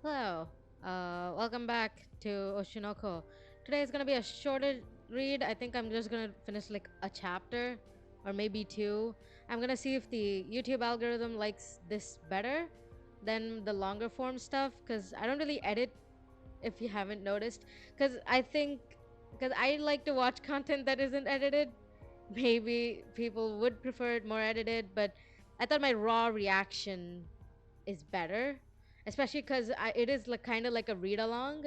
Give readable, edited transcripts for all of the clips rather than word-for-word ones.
Hello, welcome back to Oshinoko. Today is gonna be a shorter read. I think I'm just gonna finish like a chapter or maybe two. I'm gonna see if the YouTube algorithm likes this better than the longer form stuff because I don't really edit if you haven't noticed. Because I like to watch content that isn't edited. Maybe people would prefer it more edited, but I thought my raw reaction is better, especially because it is like kind of like a read along.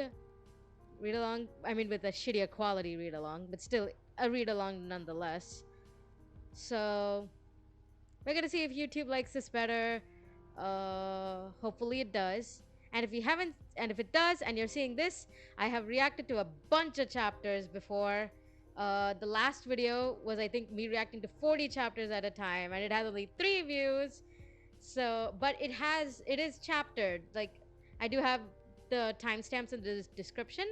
I mean, with a shittier quality read along, but still a read along nonetheless. So we're gonna see if YouTube likes this better. Hopefully it does. And if you haven't, and if it does, and you're seeing this, I have reacted to a bunch of chapters before. The last video was, I think, me reacting to 40 chapters at a time, and it had only 3 views. So, but it is chaptered. Like, I do have the timestamps in the description.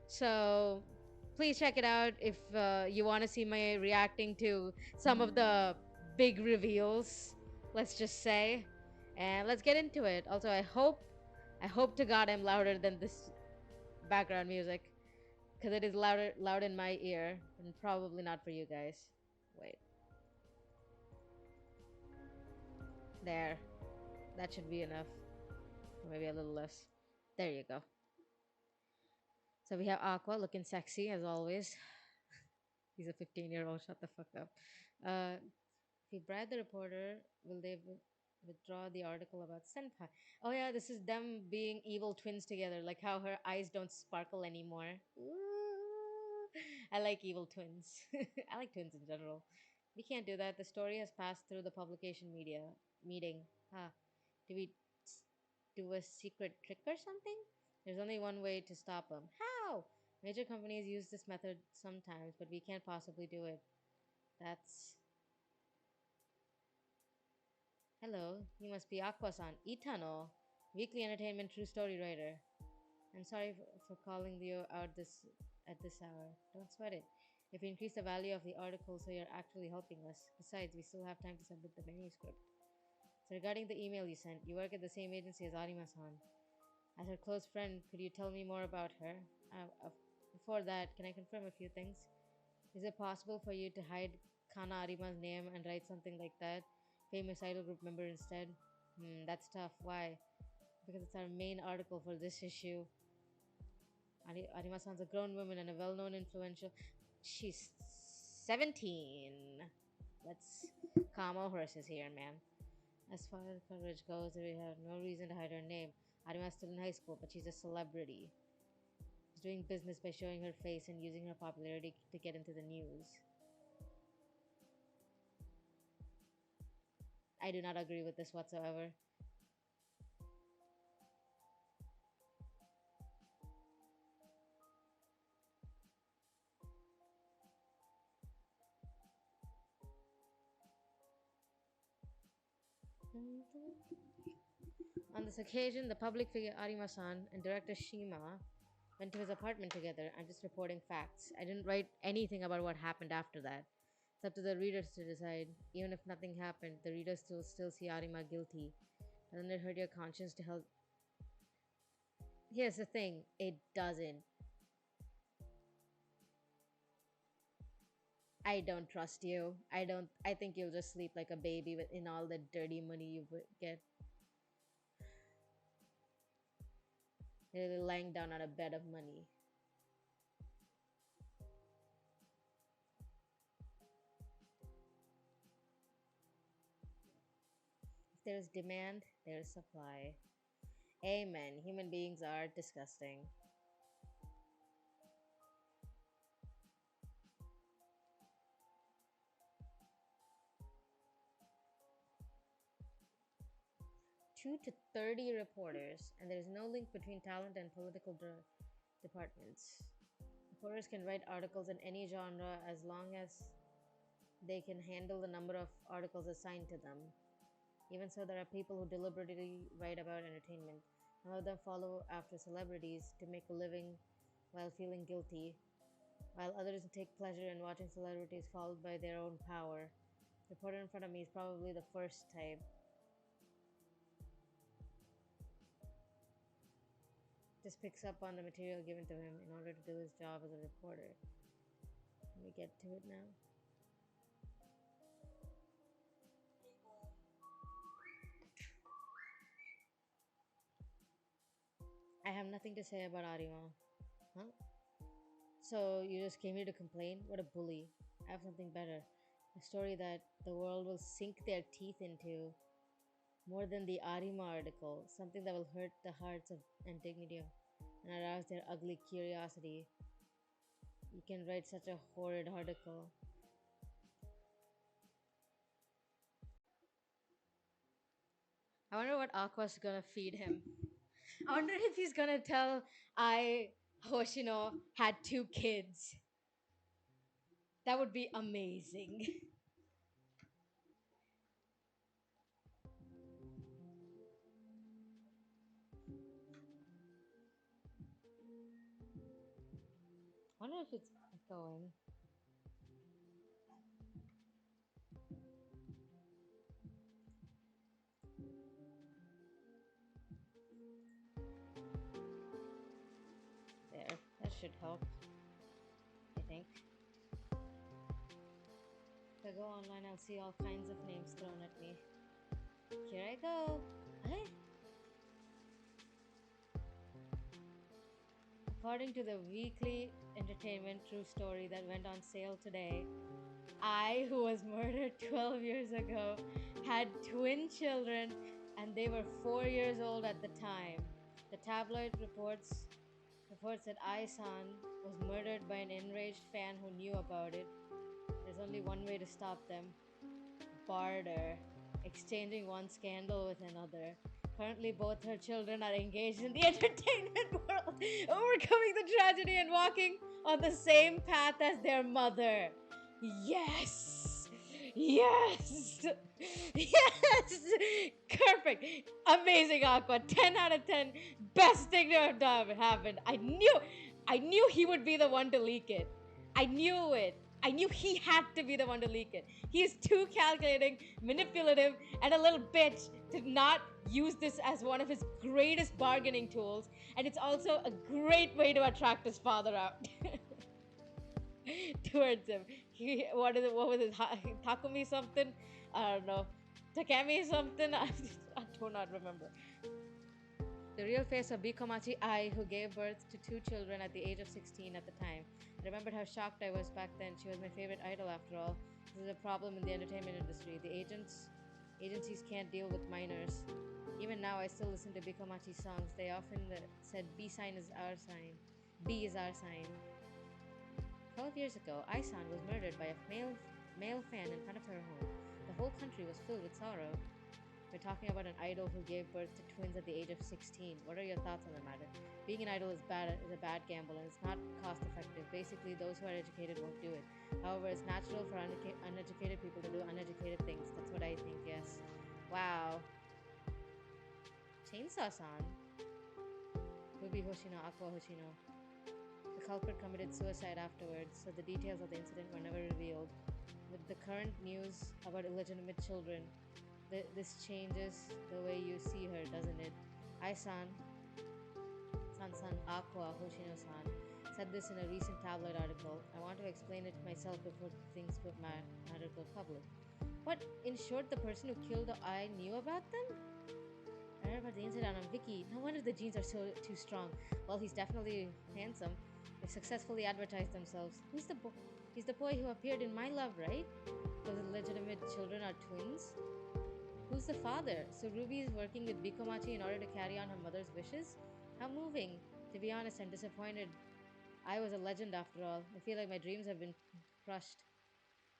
So, please check it out if you want to see my reacting to some of the big reveals, let's just say. And let's get into it. Also, I hope to God I'm louder than this background music because it is loud in my ear and probably not for you guys. Wait. There. That should be enough. Or maybe a little less. There you go. So we have Aqua looking sexy as always. He's a 15-year-old. Shut the fuck up. If we bribe the reporter, will they withdraw the article about Senpai? Oh yeah, this is them being evil twins together. Like how her eyes don't sparkle anymore. Ooh. I like evil twins. I like twins in general. We can't do that. The story has passed through the publication media meeting. Huh. Do we do a secret trick or something? There's only one way to stop them. How? Major companies use this method sometimes, but we can't possibly do it. That's. Hello, you must be Aqua-san, Itano, weekly entertainment true story writer. I'm sorry for calling you out at this hour. Don't sweat it. If you increase the value of the article, so you're actually helping us. Besides, we still have time to submit the manuscript. So regarding the email you sent, you work at the same agency as Arima-san. As her close friend, could you tell me more about her? Before that, can I confirm a few things? Is it possible for you to hide Kana Arima's name and write something like that? Famous idol group member instead? That's tough. Why? Because it's our main article for this issue. Arima-san's a grown woman and a well-known influential. She's 17. Let's calm our horses here, man. As far as coverage goes, we have no reason to hide her name. Arima's still in high school, but she's a celebrity. She's doing business by showing her face and using her popularity to get into the news. I do not agree with this whatsoever. On this occasion, the public figure Arima-san and director Shima went to his apartment together. I'm just reporting facts. I didn't write anything about what happened after that. It's up to the readers to decide. Even if nothing happened, the readers still see Arima guilty. Doesn't it hurt your conscience to help? Here's the thing, it doesn't. I don't trust you. I think you'll just sleep like a baby in all the dirty money you get. Literally lying down on a bed of money. If there's demand, there's supply. Amen. Human beings are disgusting. Two to 30 reporters, and there is no link between talent and political departments. Reporters can write articles in any genre as long as they can handle the number of articles assigned to them. Even so, there are people who deliberately write about entertainment. Some of them follow after celebrities to make a living while feeling guilty, while others take pleasure in watching celebrities followed by their own power. The reporter in front of me is probably the first type. just picks up on the material given to him in order to do his job as a reporter. Let me get to it now. I have nothing to say about Arima. Huh? So you just came here to complain? What a bully. I have something better. A story that the world will sink their teeth into more than the Arima article. Something that will hurt the hearts of and dignity of and arouse their ugly curiosity. You can write such a horrid article. I wonder what Aqua's gonna feed him. I wonder if he's gonna tell I Hoshino had 2 kids. That would be amazing. I wonder if it's echoing. There, that should help. I think. If I go online, I'll see all kinds of names thrown at me. Here I go. Hey. According to the weekly entertainment true story that went on sale today, I, who was murdered 12 years ago, had twin children and they were 4 years old at the time. The tabloid reports that Ai-san was murdered by an enraged fan who knew about it. There's only one way to stop them: barter, exchanging one scandal with another. Currently, both her children are engaged in the entertainment world, overcoming the tragedy and walking on the same path as their mother. Yes! Yes! Yes! Perfect! Amazing, Aqua. 10 out of 10. Best thing to have done happened. I knew he would be the one to leak it. I knew it. I knew he had to be the one to leak it. He is too calculating, manipulative, and a little bitch to not use this as one of his greatest bargaining tools. And it's also a great way to attract his father out towards him. What was it? Takumi something? I don't know. Takemi something? I do not remember. The real face of Bikomachi Ai, who gave birth to 2 children at the age of 16 at the time. I remembered how shocked I was back then. She was my favorite idol after all. This is a problem in the entertainment industry. The agencies can't deal with minors. Even now, I still listen to Bikomachi's songs. They often said B sign is our sign. B is our sign. 12 years ago, Ai-san was murdered by a male fan in front of her home. The whole country was filled with sorrow. We're talking about an idol who gave birth to twins at the age of 16. What are your thoughts on the matter? Being an idol is a bad gamble and it's not cost effective. Basically, those who are educated won't do it. However, it's natural for uneducated people to do uneducated things. That's what I think, yes. Wow. Chainsaw-san. Ruby Hoshino, Aqua Hoshino. The culprit committed suicide afterwards, so the details of the incident were never revealed. With the current news about illegitimate children, this changes the way you see her, doesn't it? Ai-san, San Aqua Hoshino-san, said this in a recent tabloid article. I want to explain it myself before things go public. What, in short, the person who killed I knew about them? I heard about the incident on Vicky. No wonder the genes are too strong. Well, he's definitely handsome. They successfully advertised themselves. Who's the boy? He's the boy who appeared in My Love, right? Those illegitimate children are twins? Who's the father? So Ruby is working with Bikomachi in order to carry on her mother's wishes? How moving. To be honest, I'm disappointed. I was a legend after all. I feel like my dreams have been crushed.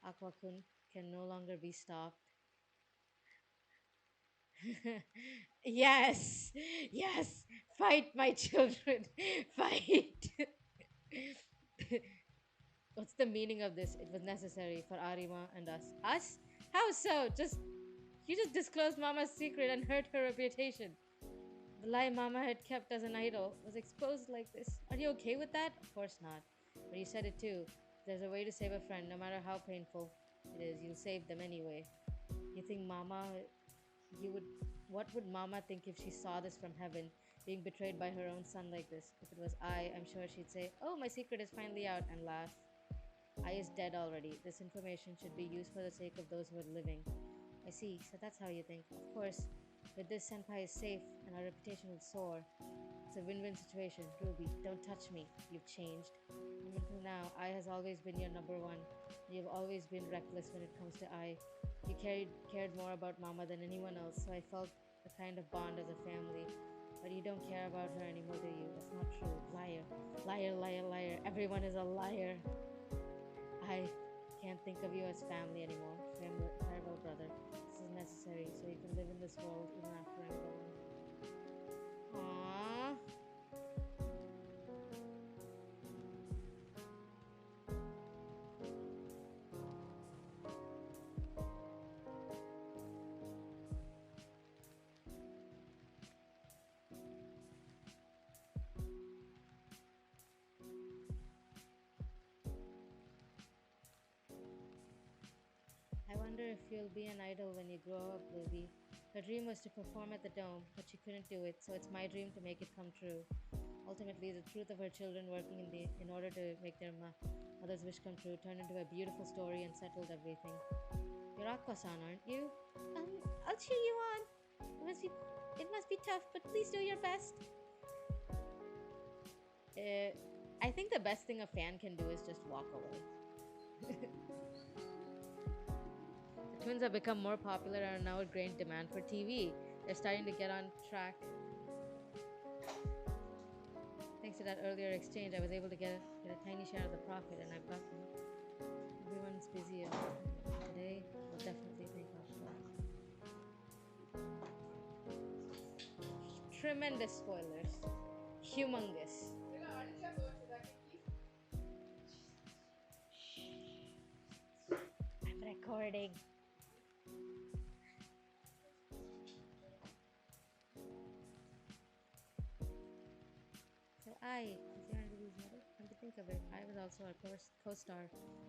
Aqua-kun can no longer be stopped. Yes! Yes! Fight, my children! Fight! What's the meaning of this? It was necessary for Arima and us. Us? How so? You just disclosed Mama's secret and hurt her reputation. The lie Mama had kept as an idol was exposed like this. Are you okay with that? Of course not. But you said it too. There's a way to save a friend, no matter how painful it is. You'll save them anyway. You think Mama, you What would Mama think if she saw this from heaven, being betrayed by her own son like this? If it was I'm sure she'd say, "Oh, my secret is finally out," and laugh. I is dead already. This information should be used for the sake of those who are living. I see, so that's how you think. Of course, with this, Senpai is safe and our reputation will soar. It's a win win situation. Ruby, don't touch me. You've changed. Even until now, I has always been your number one. You've always been reckless when it comes to I. You cared more about Mama than anyone else, so I felt a kind of bond as a family. But you don't care about her anymore, do you? That's not true. Liar. Liar, liar, liar. Everyone is a liar. I can't think of you as family anymore. Farewell, brother. This is necessary so you can live in this world even after I'm gone. Aww. I wonder if you'll be an idol when you grow up, Ruby. Her dream was to perform at the Dome, but she couldn't do it, so it's my dream to make it come true. Ultimately, the truth of her children working in order to make their mother's wish come true turned into a beautiful story and settled everything. You're Aqua-san, aren't you? Um, I'll cheer you on. It must be tough, but please do your best. Uh, I think the best thing a fan can do is just walk away. The twins have become more popular and are now a great demand for TV. They're starting to get on track. Thanks to that earlier exchange, I was able to get a tiny share of the profit, and I've got them. Everyone's busy today. We'll definitely think of that. Tremendous spoilers. Humongous. I'm recording. So is Aaron Ruby's mother? Come to think of it, I was also our co-star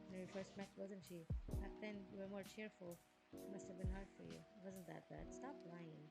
when we first met, wasn't she? Back then, you were more cheerful. It must have been hard for you. It wasn't that bad. Stop lying.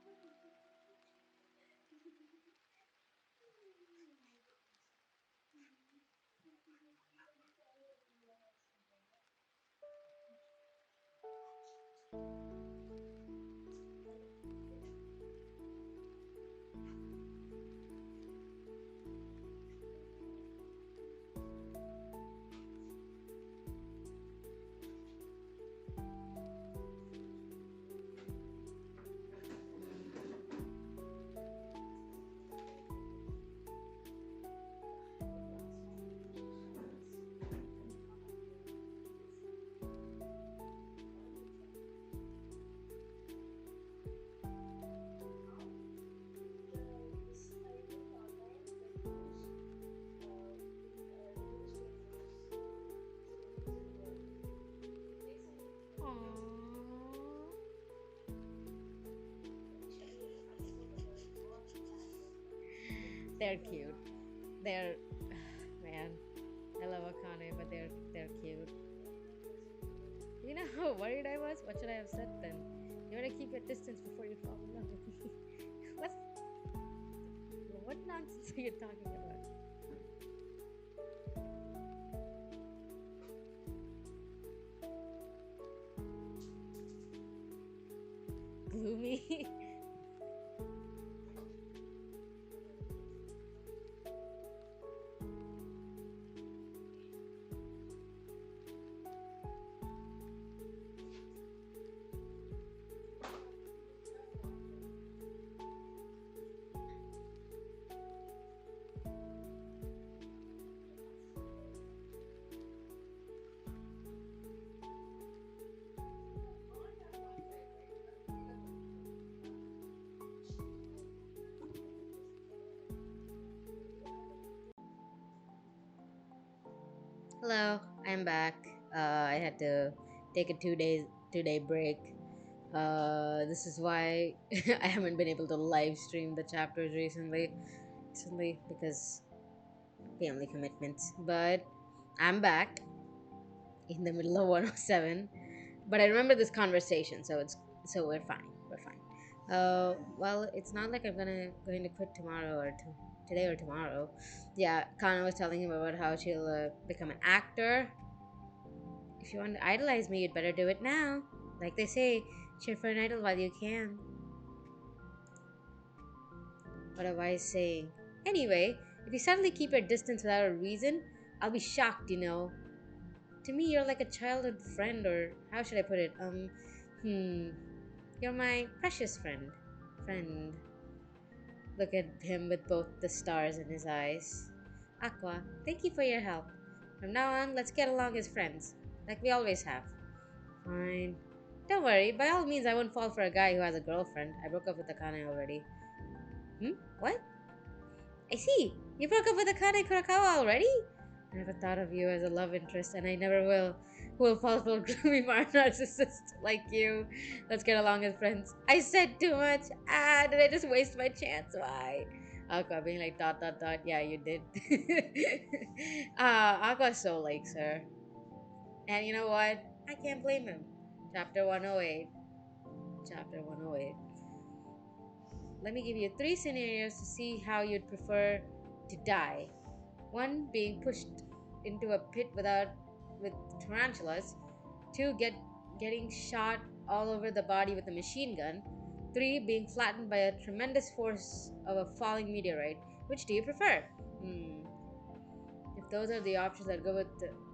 They're cute. They're man. I love Akane, but they're cute. You know how worried I was? What should I have said then? You want to keep your distance before you fall in love with me. what what nonsense are you talking about? Gloomy. Hello, I'm back. I had to take a 2 day break. This is why I haven't been able to live stream the chapters recently because family commitments. But I'm back in the middle of 107. But I remember this conversation, so we're fine. We're fine. Well, it's not like I'm going to quit tomorrow or today or tomorrow. Yeah, Kana was telling him about how she'll become an actor. If you want to idolize me, you'd better do it now. Like they say, cheer for an idol while you can. What a wise saying. Anyway, if you suddenly keep your distance without a reason, I'll be shocked. To me, you're like a childhood friend, or how should I put it? You're my precious friend. Friend. Look at him with both the stars in his eyes. Aqua, thank you for your help. From now on, let's get along as friends, like we always have. Fine. Don't worry, by all means, I won't fall for a guy who has a girlfriend. I broke up with Akane already. What? I see. You broke up with Akane Kurakawa already? I never thought of you as a love interest, and I never will. Who will fall for a gloomy narcissist like you? Let's get along as friends. I said too much. Did I just waste my chance? Why? Aqua being like dot dot dot. Yeah, you did. Aqua so likes her. And you know what? I can't blame him. Chapter 108. Chapter 108. Let me give you three scenarios to see how you'd prefer to die. One, being pushed into a pit with tarantulas. Two, getting shot all over the body with a machine gun. Three, being flattened by a tremendous force of a falling meteorite. Which do you prefer? If those are the options, I'd go with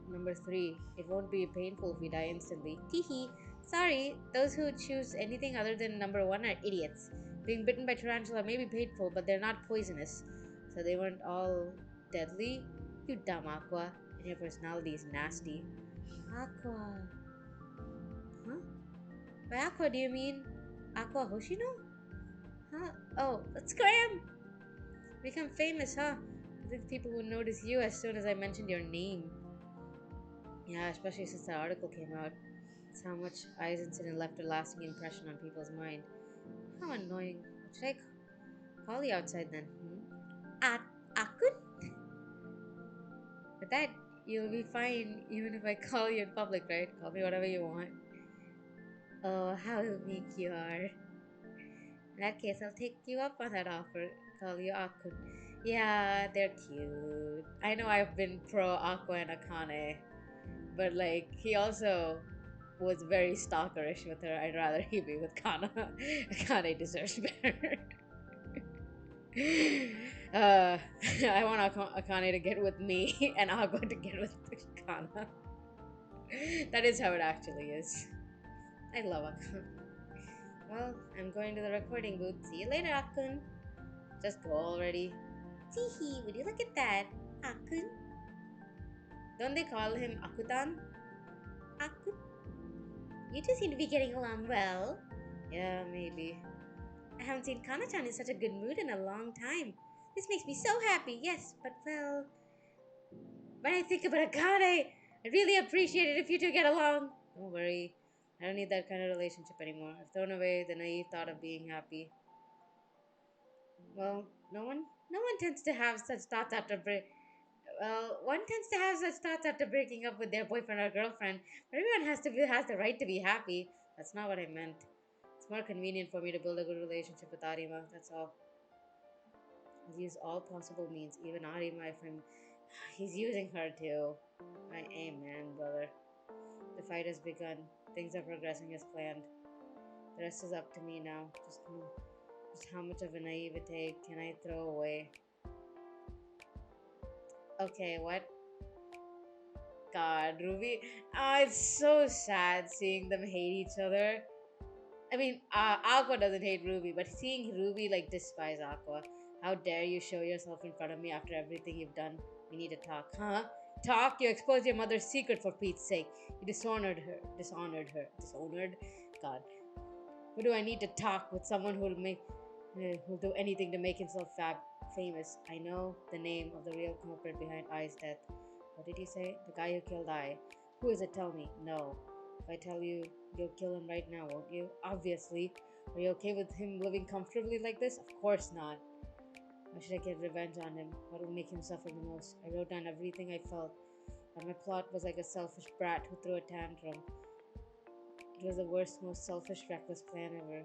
number three. It won't be painful if we die instantly. Teehee. Sorry, those who choose anything other than number one are idiots. Being bitten by tarantula may be painful, but they're not poisonous. So they weren't all deadly? You dumb Aqua. And your personality is nasty. Aqua. Huh? By Aqua, do you mean Aqua Hoshino? Huh? Oh, let's scram! Become famous, huh? I think people will notice you as soon as I mentioned your name. Yeah, especially since that article came out. It's how much Ai's incident left a lasting impression on people's mind. How annoying. What should I call you outside then? Akun? With that, you'll be fine even if I call you in public, right? Call me whatever you want. Oh, how meek you are. In that case, I'll take you up on that offer. Call you Akun. Yeah, they're cute. I know I've been pro Aqua and Akane, but like, he also was very stalkerish with her. I'd rather he be with Kana. Akane deserves better. uh, I want Akane to get with me and Aqua to get with Kana. That is how it actually is. I love Akun. Well, I'm going to the recording booth. See you later, Akun. Just go already. Teehee, would you look at that? Akun? Don't they call him Akutan? Akun? You two seem to be getting along well. Yeah, maybe. I haven't seen Kana-chan in such a good mood in a long time. This makes me so happy, yes, but well... When I think about Akane, I'd really appreciate it if you two get along. Don't worry. I don't need that kind of relationship anymore. I've thrown away the naive thought of being happy. Well, no one tends to have such thoughts after one tends to have such thoughts after breaking up with their boyfriend or girlfriend. But everyone has the right to be happy. That's not what I meant. It's more convenient for me to build a good relationship with Arima. That's all. I'll use all possible means, even Arima if he's using her too. Amen, brother. The fight has begun. Things are progressing as planned. The rest is up to me now. Just how much of a naivete can I throw away? Okay, what? God, Ruby. It's so sad seeing them hate each other. I mean, Aqua doesn't hate Ruby, but seeing Ruby like despise Aqua. How dare you show yourself in front of me after everything you've done? We need to talk, huh? Talk? You exposed your mother's secret for Pete's sake. You dishonored her. Dishonored? God. What do I need to talk with someone who'll do anything to make himself famous? I know the name of the real culprit behind Ai's death. What did he say? The guy who killed Ai. Who is it? Tell me. No. If I tell you, you'll kill him right now, won't you? Obviously. Are you okay with him living comfortably like this? Of course not. Why should I get revenge on him? What will make him suffer the most? I wrote down everything I felt, but my plot was like a selfish brat who threw a tantrum. It was the worst, most selfish, reckless plan ever.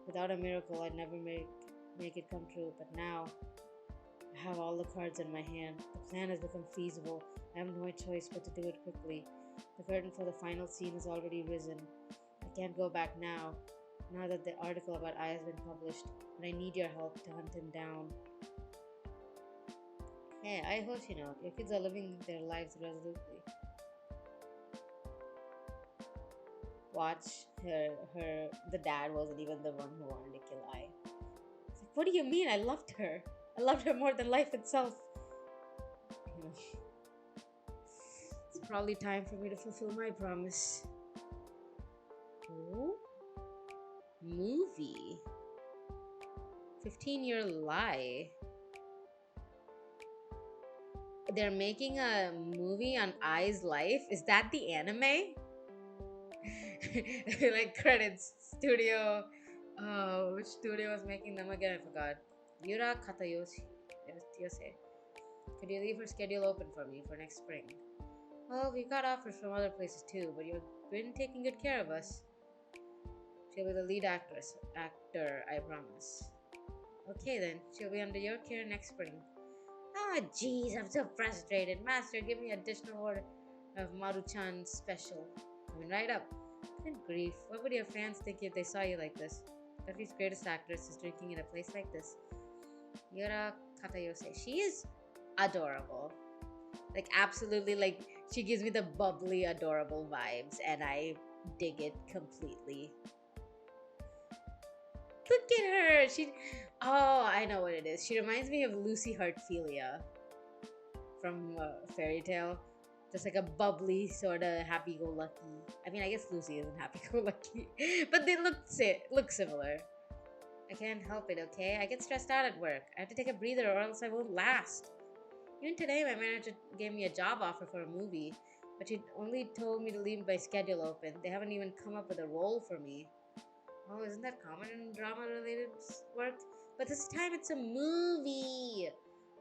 Without a miracle, I'd never make it come true. But now, I have all the cards in my hand. The plan has become feasible. I have no choice but to do it quickly. The curtain for the final scene has already risen. I can't go back now that the article about I has been published, but I need your help to hunt him down. Hey, I hope you know, your kids are living their lives resolutely. Watch the dad wasn't even the one who wanted to kill I. It's like, what do you mean? I loved her. I loved her more than life itself. You know, it's probably time for me to fulfill my promise. Oh, movie. 15-year lie. They're making a movie on Ai's life. Is that the anime? Like credits studio. Oh, which studio was making them again? I forgot. Yura Katayoshi. Could you leave her schedule open for me for next spring? Well, we got offers from other places too, but you've been taking good care of us. She'll be the lead actor, I promise. Okay then, she'll be under your care next spring. Ah, jeez, I'm so frustrated. Master, give me additional order of Maruchan special. Coming right up. Good grief, what would your fans think if they saw you like this? Turkey's greatest actress is drinking in a place like this. Yura Katayose. She is adorable. Like, absolutely, like, she gives me the bubbly, adorable vibes, and I dig it completely. Look at her! Oh, I know what it is. She reminds me of Lucy Hartfilia from Fairy Tale. Just like a bubbly, sort of happy-go-lucky. I mean, I guess Lucy isn't happy-go-lucky, but they look similar. I can't help it, okay? I get stressed out at work. I have to take a breather or else I won't last. Even today, my manager gave me a job offer for a movie, but she only told me to leave my schedule open. They haven't even come up with a role for me. Oh, isn't that common in drama-related work? But this time it's a movie.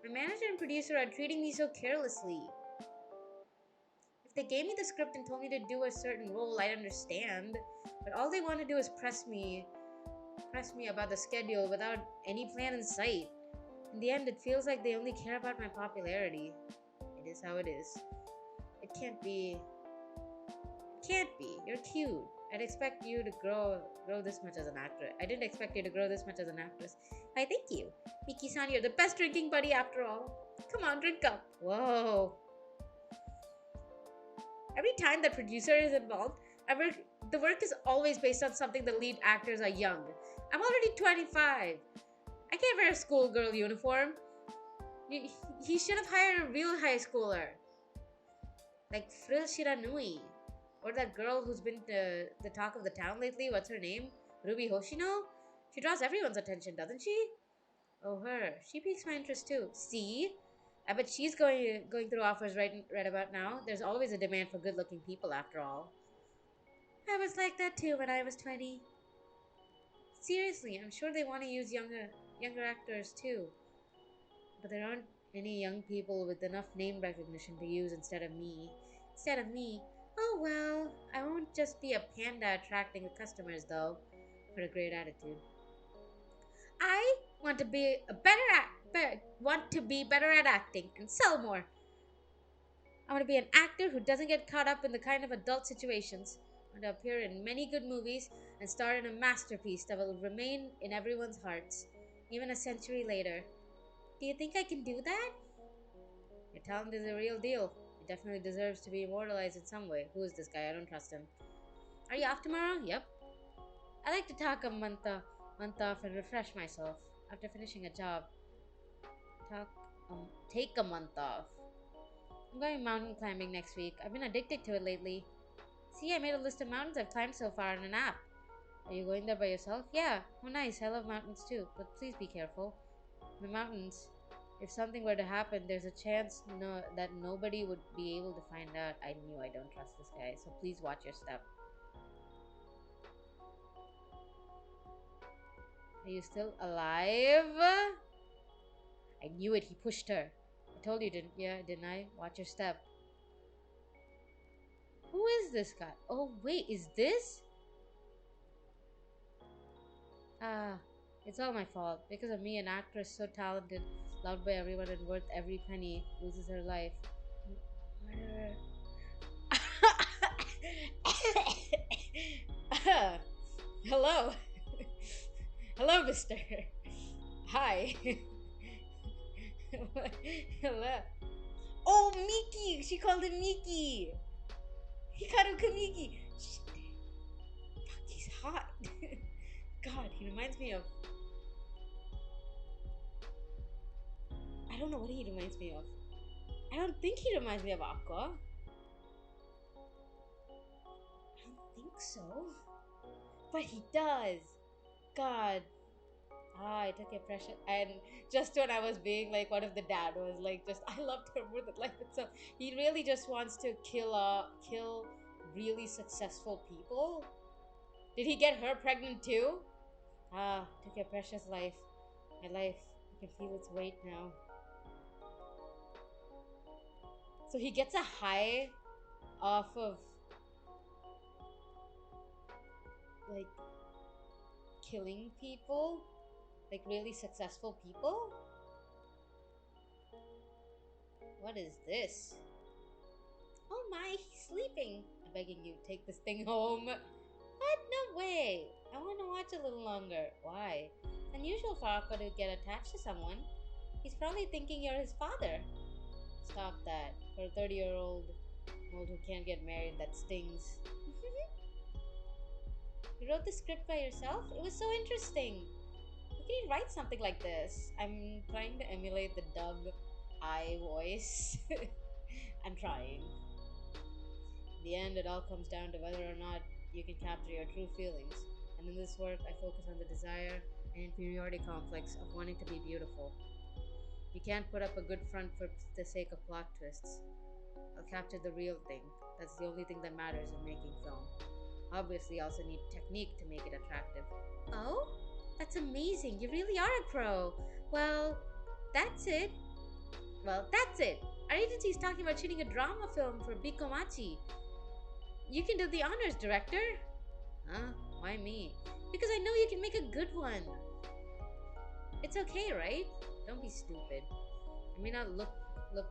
My manager and producer are treating me so carelessly. If they gave me the script and told me to do a certain role, I'd understand. But all they want to do is press me about the schedule without any plan in sight. In the end, it feels like they only care about my popularity. It is how it is. It can't be. It can't be. You're cute. I'd expect you to grow this much as an actor. I didn't expect you to grow this much as an actress. I thank you. Miki-san, you're the best drinking buddy after all. Come on, drink up. Whoa. Every time the producer is involved, the work is always based on something the lead actors are young. I'm already 25. I can't wear a schoolgirl uniform. He should have hired a real high schooler. Like Frill Shiranui. Or that girl who's been the talk of the town lately. What's her name? Ruby Hoshino? She draws everyone's attention, doesn't she? Oh, her. She piques my interest too. See? I bet she's going through offers right about now. There's always a demand for good-looking people after all. I was like that too when I was 20. Seriously, I'm sure they want to use younger actors too. But there aren't any young people with enough name recognition to use instead of me. Oh well, I won't just be a panda attracting customers though. For a great attitude. I want to be better at acting and sell more. I want to be an actor who doesn't get caught up in the kind of adult situations. I want to appear in many good movies and star in a masterpiece that will remain in everyone's hearts, even a century later. Do you think I can do that? Your talent is a real deal. It definitely deserves to be immortalized in some way. Who is this guy? I don't trust him. Are you off tomorrow? Yep. I like to talk a month off and refresh myself after finishing a job. Take a month off. I'm going mountain climbing next week. I've been addicted to it lately. See, I made a list of mountains I've climbed so far in an app. Are you going there by yourself? Yeah. Oh, nice. I love mountains too, but please be careful. The mountains. If something were to happen, there's a chance that nobody would be able to find out. I knew I don't trust this guy, so please watch your step. Are you still alive? I knew it. He pushed her. I told you, didn't I? Watch your step. Who is this guy? Oh, wait. Is this? Ah, it's all my fault. Because of me, an actress so talented, loved by everyone, and worth every penny, loses her life. Murderer. Hello. Hello, mister. Hi. Hello. Oh, Miki! She called him Miki! Hikaru Kamiki! Fuck, he's hot. God, he reminds me of. I don't know what he reminds me of. I don't think he reminds me of Aqua. I don't think so. But he does. God. Ah, I took your precious. And just when I was being like one of the dad was like, just I loved her more than life itself. He really just wants to kill really successful people. Did he get her pregnant too? Ah, took your precious life. My life. I can feel its weight now. So he gets a high off of like killing people, like really successful people. What is this? Oh my, he's sleeping. I'm begging you, take this thing home. What? No way. I want to watch a little longer. Why? It's unusual for Aqua to get attached to someone. He's probably thinking you're his father. Stop that. For a 30-year-old old who can't get married, that stings. You wrote the script by yourself? It was so interesting. How can you write something like this? I'm trying to emulate the Doug I voice. I'm trying. In the end, it all comes down to whether or not you can capture your true feelings. And in this work, I focus on the desire and inferiority complex of wanting to be beautiful. You can't put up a good front for the sake of plot twists. I'll capture the real thing. That's the only thing that matters in making film. Obviously, you also need technique to make it attractive. Oh? That's amazing. You really are a pro. Well, that's it. Well, that's it. Our agency is talking about shooting a drama film for Bikomachi. You can do the honors, director. Huh? Why me? Because I know you can make a good one. It's okay, right? Don't be stupid. I may not look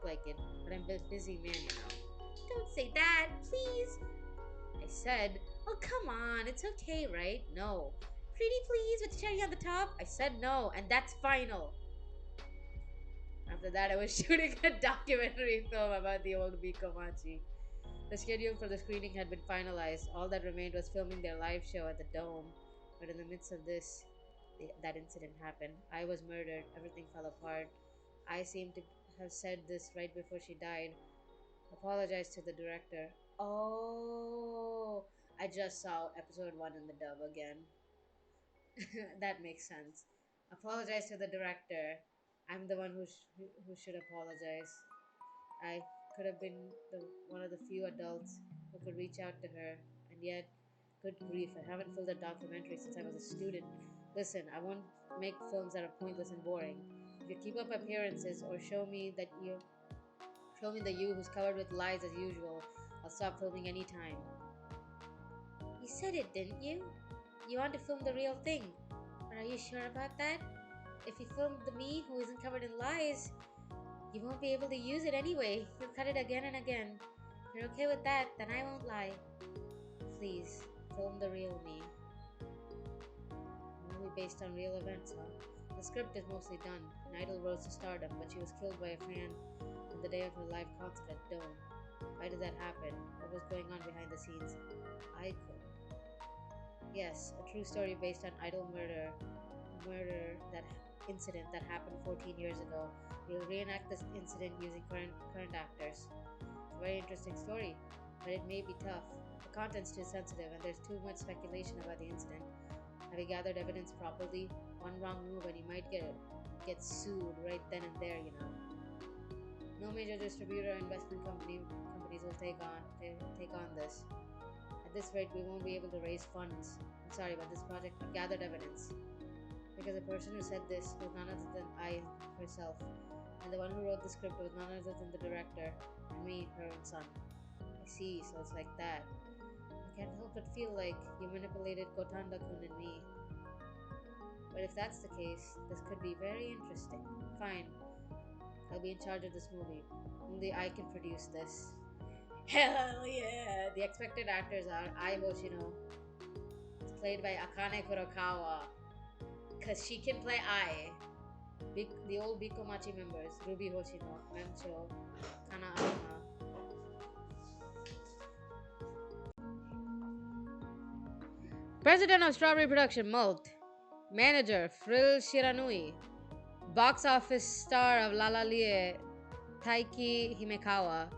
like it, but I'm a busy man, you know. Don't say that, please. I said, oh come on, it's okay, right? No. Pretty please with cherry on the top? I said no, and that's final. After that, I was shooting a documentary film about the old Bikomachi. The schedule for the screening had been finalized. All that remained was filming their live show at the Dome. But in the midst of this, that incident happened. I was murdered. Everything fell apart. I seem to have said this right before she died. Apologized to the director. Oh, I just saw episode 1 in the dub again. That makes sense. Apologize to the director. I'm the one who should apologize. I could have been one of the few adults who could reach out to her, and yet, good grief, I haven't filmed a documentary since I was a student. Listen, I won't make films that are pointless and boring. If you keep up appearances or show me the you who's covered with lies as usual, I'll stop filming anytime. You said it, didn't you? You want to film the real thing. But are you sure about that? If you film the me who isn't covered in lies, you won't be able to use it anyway. You'll cut it again and again. If you're okay with that, then I won't lie. Please, film the real me. Movie based on real events, huh? The script is mostly done. An idol rose to stardom, but she was killed by a fan on the day of her live concert at Dome. Why did that happen? What was going on behind the scenes? I could. Yes, a true story based on idol murder. That incident that happened 14 years ago. We'll reenact this incident using current actors. It's a very interesting story, but it may be tough. The content's too sensitive, and there's too much speculation about the incident. Have you gathered evidence properly? One wrong move, and you might get sued right then and there. You know. No major distributor or investment companies will take on this. At this rate, we won't be able to raise funds. I'm sorry, but this project gathered evidence. Because the person who said this was none other than I herself, and the one who wrote the script was none other than the director, and me, her own son. I see, so it's like that. I can't help but feel like you manipulated Kotanda-kun and me. But if that's the case, this could be very interesting. Fine, I'll be in charge of this movie. Only I can produce this. Hell yeah! The expected actors are Ai Hoshino. It's played by Akane Kurokawa. Because she can play Ai. The old Bikomachi members, Ruby Hoshino, Mencho, Kana Arima. President of Strawberry Production, Molt. Manager, Frill Shiranui. Box office star of La La Lie, Taiki Himekawa.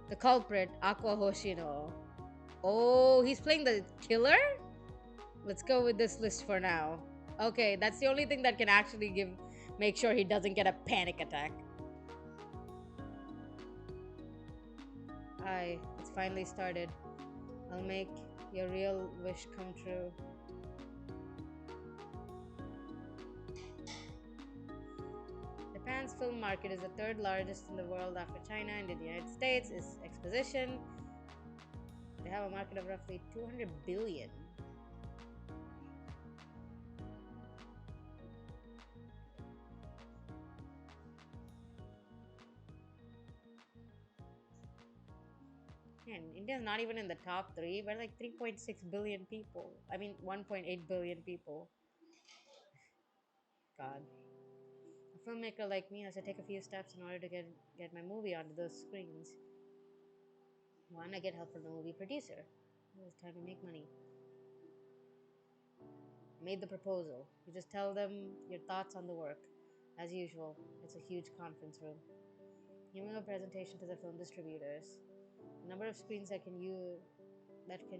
The culprit, Aqua Hoshino. Oh, he's playing the killer? Let's go with this list for now. Okay, that's the only thing that can actually make sure he doesn't get a panic attack. Aye, it's finally started. I'll make your real wish come true. Japan's film market is the third largest in the world after China and in the United States. Is exposition. They have a market of roughly 200 billion. Man, India's not even in the top 3. We're like 3.6 billion people. I mean, 1.8 billion people. God. A filmmaker like me has to take a few steps in order to get my movie onto those screens. One, I get help from the movie producer. It's time to make money. I made the proposal. You just tell them your thoughts on the work. As usual, it's a huge conference room. Giving a presentation to the film distributors. The number of screens that can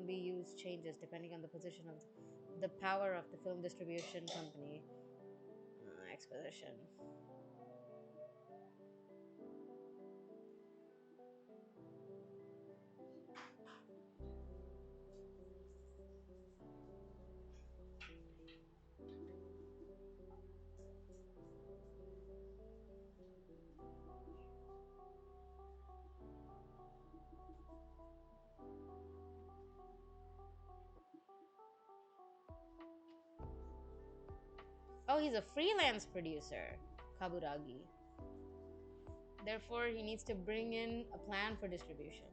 be used changes depending on the position of the power of the film distribution company. Exposition. Oh, he's a freelance producer, Kaburagi. Therefore, he needs to bring in a plan for distribution.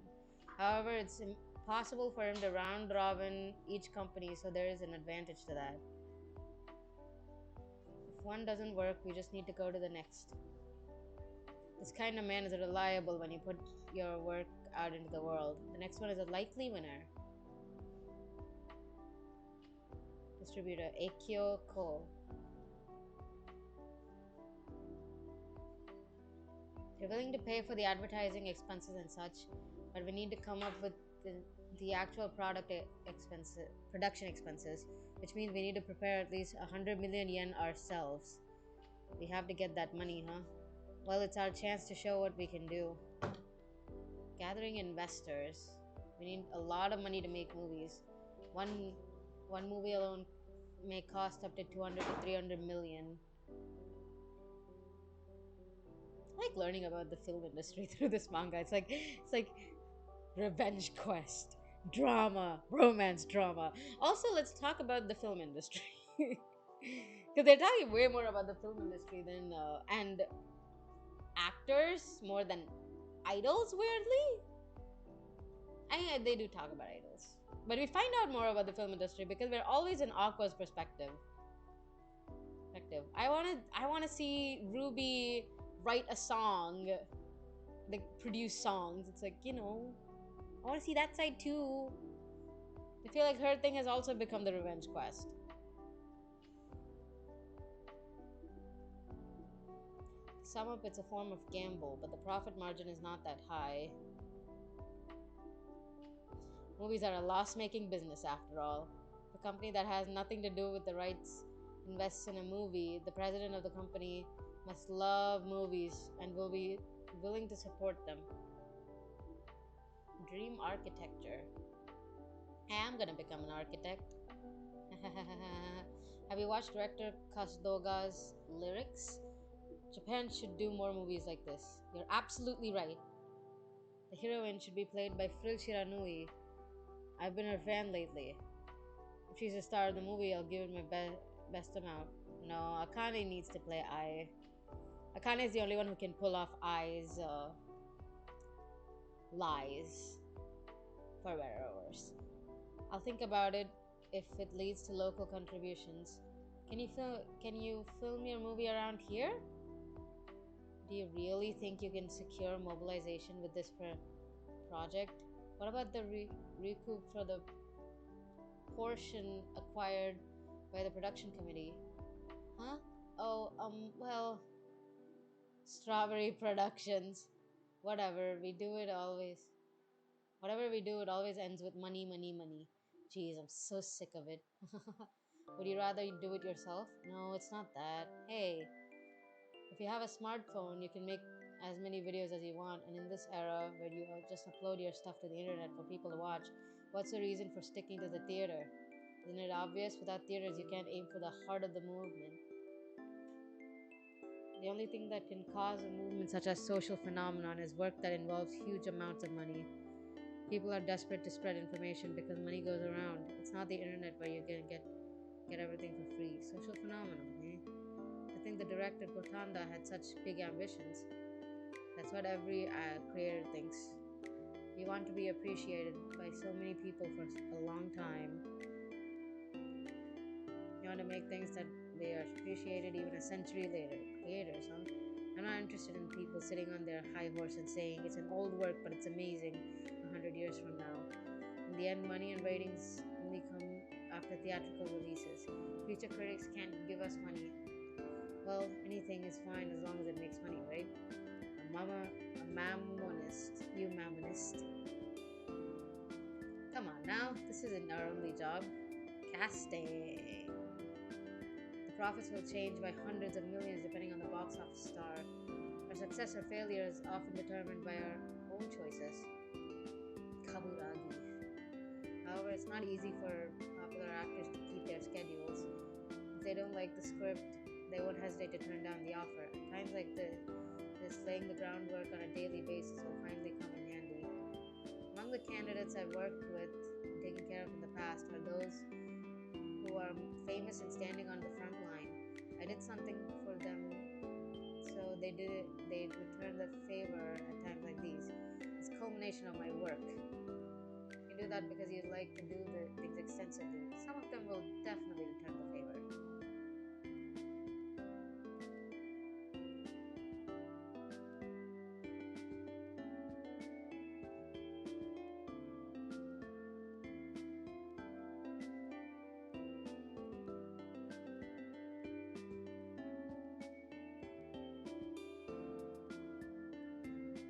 However, it's impossible for him to round robin each company, so there is an advantage to that. If one doesn't work, we just need to go to the next. This kind of man is reliable when you put your work out into the world. The next one is a likely winner. Distributor, Eikyo Ko. They're willing to pay for the advertising expenses and such, but we need to come up with the actual production expenses, which means we need to prepare at least 100 million yen ourselves. We have to get that money, huh? Well, it's our chance to show what we can do. Gathering investors. We need a lot of money to make movies. One movie alone may cost up to 200 to 300 million. I like learning about the film industry through this manga. It's like revenge quest, drama, romance drama. Also, let's talk about the film industry. Because they're talking way more about the film industry than and actors more than idols, weirdly. I mean, they do talk about idols, but we find out more about the film industry because we're always in Aqua's perspective. I wanna see Ruby write a song, like produce songs. It's like, I want to see that side too. I feel like her thing has also become the revenge quest. To sum up, it's a form of gamble, but the profit margin is not that high. Movies are a loss-making business after all. A company that has nothing to do with the rights invests in a movie. The president of the company must love movies and will be willing to support them. Dream architecture. I am gonna become an architect. Have you watched director Kasdoga's lyrics? Japan should do more movies like this. You're absolutely right. The heroine should be played by Frill Shiranui. I've been her fan lately. If she's a star of the movie, I'll give it my best amount. No, Akane needs to play Ai. Akane is the only one who can pull off Ai's lies, for better or worse. I'll think about it if it leads to local contributions. Can you film your movie around here? Do you really think you can secure mobilization with this project? What about the recoup for the portion acquired by the production committee? Huh? Oh, well, Strawberry Productions. Whatever, we do it always. Whatever we do, it always ends with money, money, money. Jeez, I'm so sick of it. Would you rather do it yourself? No, it's not that. Hey, if you have a smartphone, you can make as many videos as you want. And in this era where you just upload your stuff to the internet for people to watch, what's the reason for sticking to the theater? Isn't it obvious? Without theaters, you can't aim for the heart of the movement. The only thing that can cause a movement such as social phenomenon is work that involves huge amounts of money. People are desperate to spread information because money goes around. It's not the internet where you can get everything for free. Social phenomenon, eh? I think the director Gotanda had such big ambitions. That's what every creator thinks. You want to be appreciated by so many people for a long time. You want to make things that they are appreciated even a century later. Creators, huh? I'm not interested in people sitting on their high horse and saying it's an old work but it's amazing 100 years from now. In the end, money and ratings only come after theatrical releases. Future critics can't give us money. Well, anything is fine as long as it makes money, right? A mammonist. You mammonist. Come on now, this isn't our only job. Casting. The profits will change by hundreds of millions depending on the box office star. Our success or failure is often determined by our own choices. Kaburagi. However, it's not easy for popular actors to keep their schedules. If they don't like the script, they won't hesitate to turn down the offer. At times like this, laying the groundwork on a daily basis will finally come in handy. Among the candidates I've worked with and taken care of in the past are those who are famous and standing on the front line. I did something for them, so they return the favor at times like these. It's a culmination of my work. You do that because you like to do the things extensively. Some of them will definitely return the favor.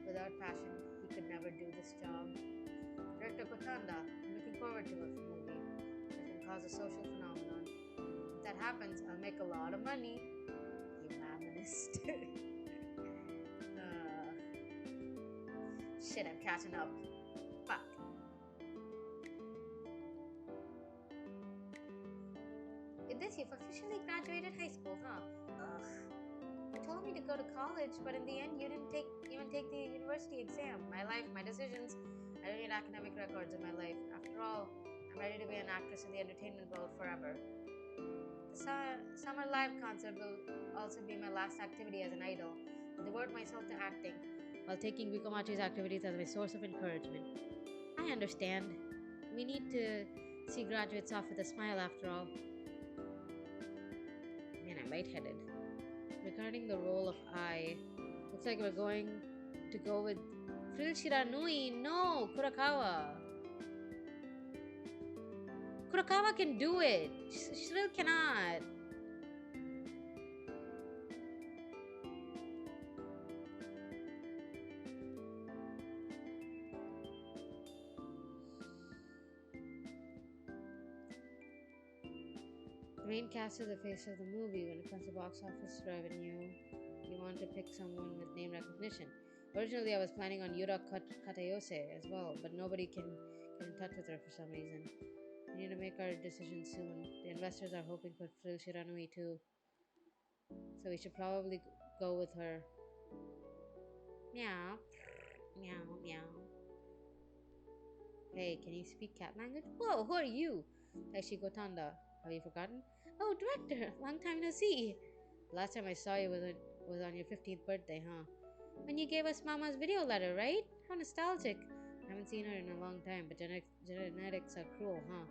Without passion, he could never do this job. Director Kotanda, I'm looking forward to a movie that can cause a social phenomenon. If that happens, I'll make a lot of money. You mammonist. Shit, I'm catching up. Fuck. With this, you've officially graduated high school, huh? Ugh. You told me to go to college, but in the end, you didn't even take the university exam. My life, my decisions. I don't need academic records in my life. After all, I'm ready to be an actress in the entertainment world forever. The summer live concert will also be my last activity as an idol. I'll devote myself to acting, while taking Wikomachi's activities as my source of encouragement. I understand. We need to see graduates off with a smile after all. Man, I'm lightheaded. Regarding the role of I, looks like we're going to go with Frill Shiranui. No, Kurakawa. Kurakawa can do it. Shrill cannot. The main cast is the face of the movie when it comes to box office revenue. You want to pick someone with name recognition. Originally, I was planning on Yura Katayose as well, but nobody can get in touch with her for some reason. We need to make our decision soon. The investors are hoping for Frill Shiranui too. So we should probably go with her. Meow. Meow, meow. Hey, can you speak cat language? Whoa, who are you? Taishi Gotanda. Have you forgotten? Oh, director, long time no see. Last time I saw you was on your 15th birthday, huh? When you gave us Mama's video letter, right? How nostalgic. I haven't seen her in a long time, but genetics are cruel, huh?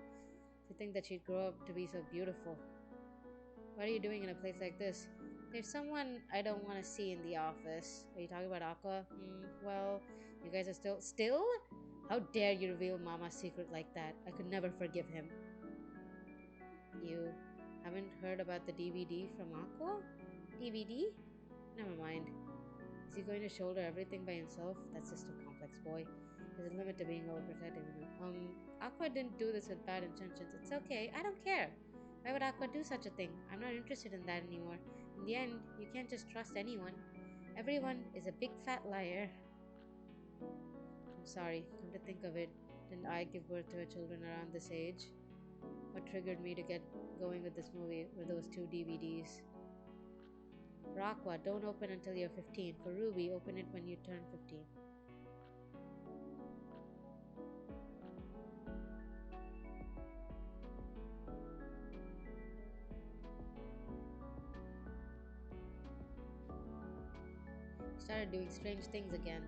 To think that she'd grow up to be so beautiful. What are you doing in a place like this? There's someone I don't want to see in the office. Are you talking about Aqua? Well, you guys are still? How dare you reveal Mama's secret like that? I could never forgive him. You haven't heard about the DVD from Aqua? DVD? Never mind. Is he going to shoulder everything by himself? That's just too complex, boy. There's a limit to being overprotective, you know. Aqua didn't do this with bad intentions. It's okay. I don't care. Why would Aqua do such a thing? I'm not interested in that anymore. In the end, you can't just trust anyone. Everyone is a big fat liar. I'm sorry. Come to think of it, didn't I give birth to her children around this age? What triggered me to get going with this movie were those two DVDs. For Aqua, don't open until you're 15. For Ruby, open it when you turn 15. You started doing strange things again.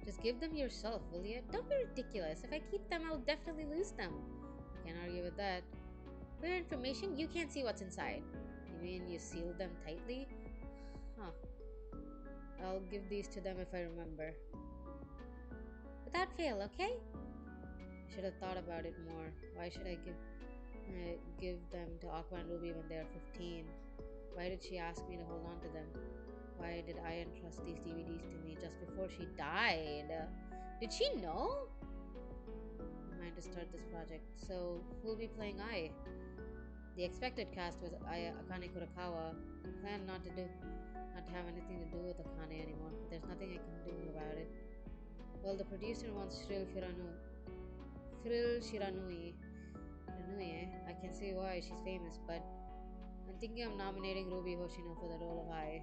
Just give them yourself, will you? Don't be ridiculous. If I keep them, I'll definitely lose them. Can't argue with that. For your information, you can't see what's inside. You mean you sealed them tightly? Huh. I'll give these to them if I remember. Without fail, okay? I should have thought about it more. Why should I give them to Aqua and Ruby when they're 15? Why did she ask me to hold on to them? Why did I entrust these DVDs to me just before she died? Did she know? I'm trying to start this project. So, who'll be playing Ai? The expected cast was Akane Kurokawa. I plan not to have anything to do with Akane anymore, but there's nothing I can do about it. Well, the producer wants Thrill Shiranui. Shiranui, eh? I can see why, she's famous, but I'm thinking of nominating Ruby Hoshino for the role of Ai.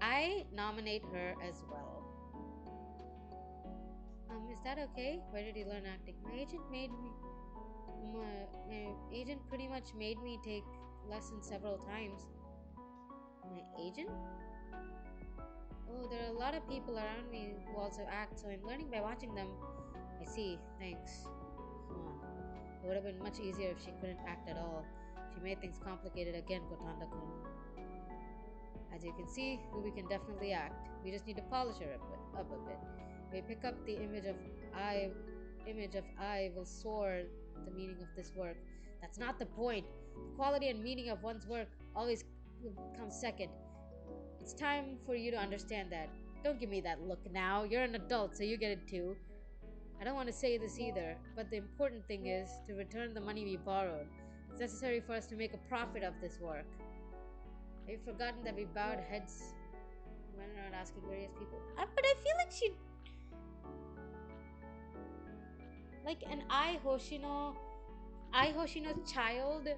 I nominate her as well. Is that okay? Where did you learn acting? My agent pretty much made me take lessons several times. My agent? Oh, there are a lot of people around me who also act, so I'm learning by watching them. I see, thanks. Huh. It would have been much easier if she couldn't act at all. She made things complicated again, Kotanda-kun. As you can see, Ruby can definitely act. We just need to polish her up a bit. We pick up the image of I will soar the meaning of this work. That's not the point. The quality and meaning of one's work always comes second. It's time for you to understand that. Don't give me that look now. You're an adult, so you get it too. I don't want to say this either, but the important thing is to return the money we borrowed. It's necessary for us to make a profit of this work. Have you forgotten that we bowed heads and went around asking various people? But I feel like she... Like an Ai Hoshino's child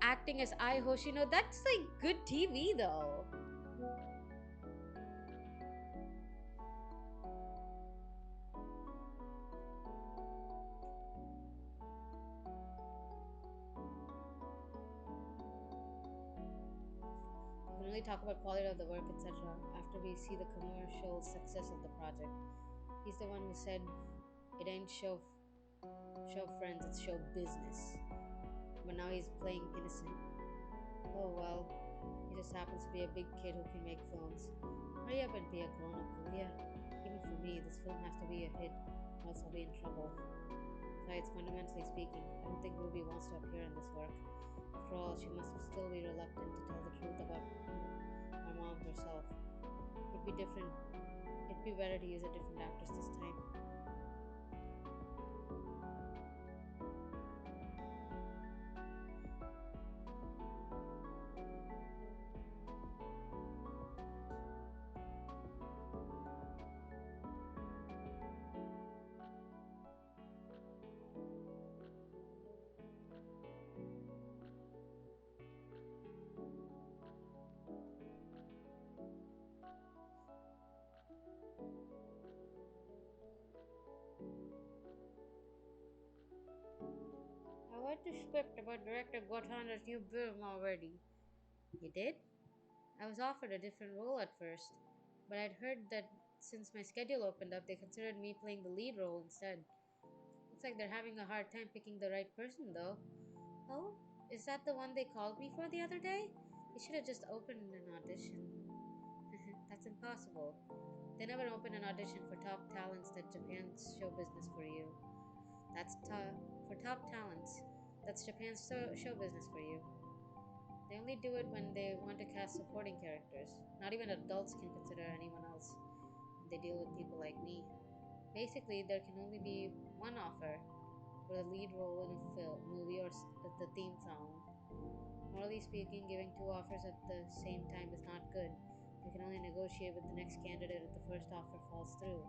acting as Ai Hoshino, that's like good TV though. We can only talk about quality of the work, etc. after we see the commercial success of the project. He's the one who said it ain't show friends, it's show business. But now he's playing innocent. Oh well, he just happens to be a big kid who can make films. Hurry up and be a grown-up, will ya? Even for me, this film has to be a hit, or else I'll be in trouble. Besides, fundamentally speaking, I don't think Ruby wants to appear in this work. After all, she must still be reluctant to tell the truth about our mom herself. It'd be different. It'd be better to use a different actress this time. the script about director Gotan's new film already. You did? I was offered a different role at first, but I'd heard that since my schedule opened up, they considered me playing the lead role instead. Looks like they're having a hard time picking the right person, though. Oh, is that the one they called me for the other day? They should have just opened an audition. That's impossible. They never open an audition for top talents that Japan's show business for you. For top talents. That's Japan's show business for you. They only do it when they want to cast supporting characters. Not even adults can consider anyone else when they deal with people like me. Basically, there can only be one offer for the lead role in a film, movie, or the theme song. Morally speaking, giving two offers at the same time is not good. You can only negotiate with the next candidate if the first offer falls through.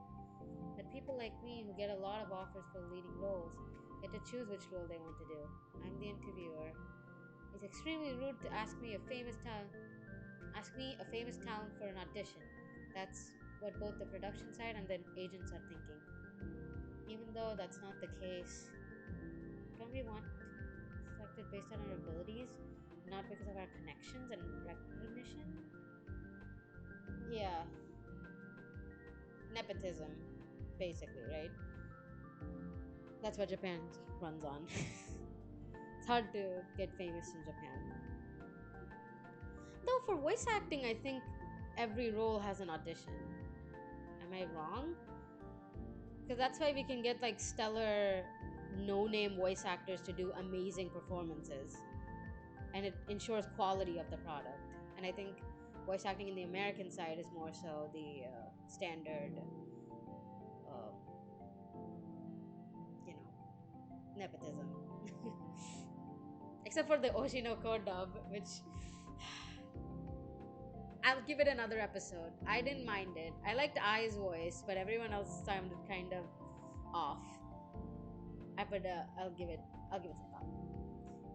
But people like me, who get a lot of offers for leading roles, get to choose which role they want to do. I'm the interviewer. It's extremely rude to ask me, a famous talent, for an audition. That's what both the production side and the agents are thinking. Even though that's not the case, don't we want selected based on our abilities, not because of our connections and recognition? Yeah, nepotism, basically, right? That's what Japan runs on. It's hard to get famous in Japan. Though for voice acting, I think every role has an audition. Am I wrong? Because that's why we can get like stellar, no name voice actors to do amazing performances. And it ensures quality of the product. And I think voice acting in the American side is more so the standard, um, you know, nepotism. Except for the Oshi no Ko dub, which I'll give it another episode. I didn't mind it. I liked Ai's voice, but everyone else sounded kind of off. I'll give it some thought.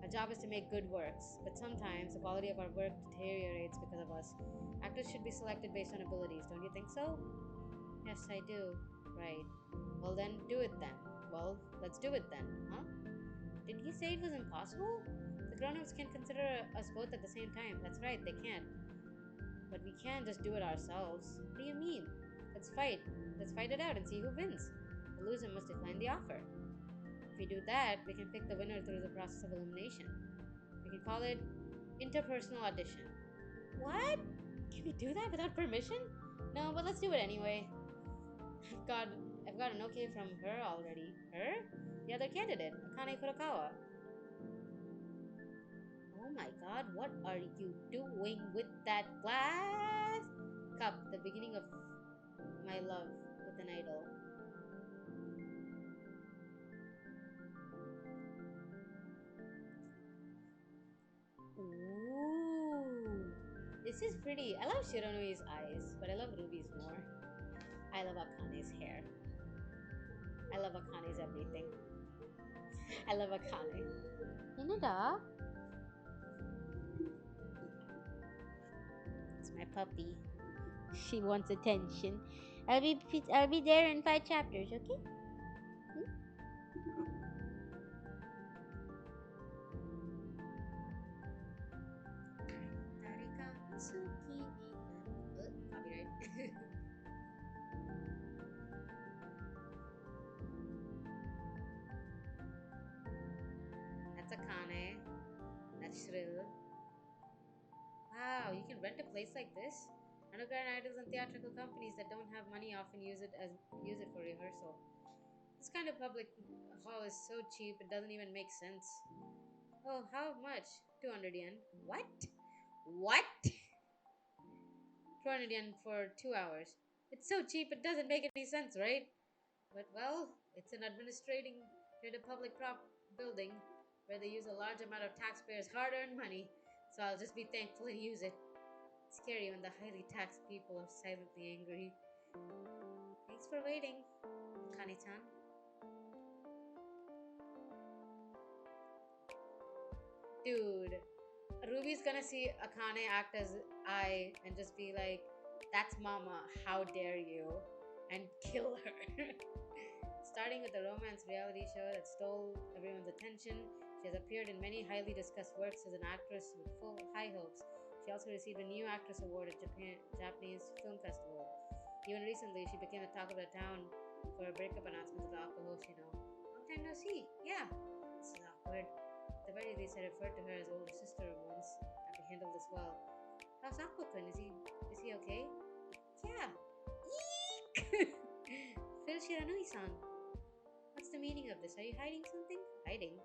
Our job is to make good works, but sometimes the quality of our work deteriorates because of us. Actors should be selected based on abilities, don't you think so? Yes, I do. Right. Well then, do it then. Well, let's do it then, huh? Did he say it was impossible? The grown-ups can consider us both at the same time. That's right, they can't. But we can't just do it ourselves. What do you mean? Let's fight. Let's fight it out and see who wins. The loser must decline the offer. If we do that, we can pick the winner through the process of elimination. We can call it interpersonal audition. What? Can we do that without permission? No, but let's do it anyway. I've got I've got an okay from her already. Her? The other candidate, Akane Kurokawa. Oh my god, what are you doing with that glass cup? The beginning of my love with an idol. Ooh. This is pretty. I love Shironui's eyes, but I love Ruby's more. I love Akane's hair. I love Akane's everything. I love Akane. Hinata? It's my puppy. She wants attention. I'll be there in 5 chapters, okay? Hmm? Copyright. That's Akane. That's Shrill. Wow, you can rent a place like this? Underground idols and theatrical companies that don't have money often use it for rehearsal. This kind of public hall is so cheap it doesn't even make sense. Oh, how much? 200 yen. What? What? 200 yen for 2 hours. It's so cheap it doesn't make any sense, right? But well, it's an administrating in a public building where they use a large amount of taxpayers' hard-earned money. So I'll just be thankful and use it. It's scary when the highly taxed people are silently angry. Thanks for waiting, Kani-chan. Dude, Ruby's gonna see Akane act as I and just be like, "That's Mama, how dare you?" and kill her. Starting with the romance reality show that stole everyone's attention, she She has appeared in many highly discussed works as an actress with full high hopes. She also received a New Actress Award at Japanese Film Festival. Even recently, she became the talk of the town for a breakup announcement with Ako Hoshino. Long time no see. Yeah, this is awkward. At the very least, I referred to her as older sister once. Have we handled this well? How's Aqua-kun? Is he okay? Yeah. Eek! Phil Shiranui-san. What's the meaning of this? Are you hiding something? Hiding?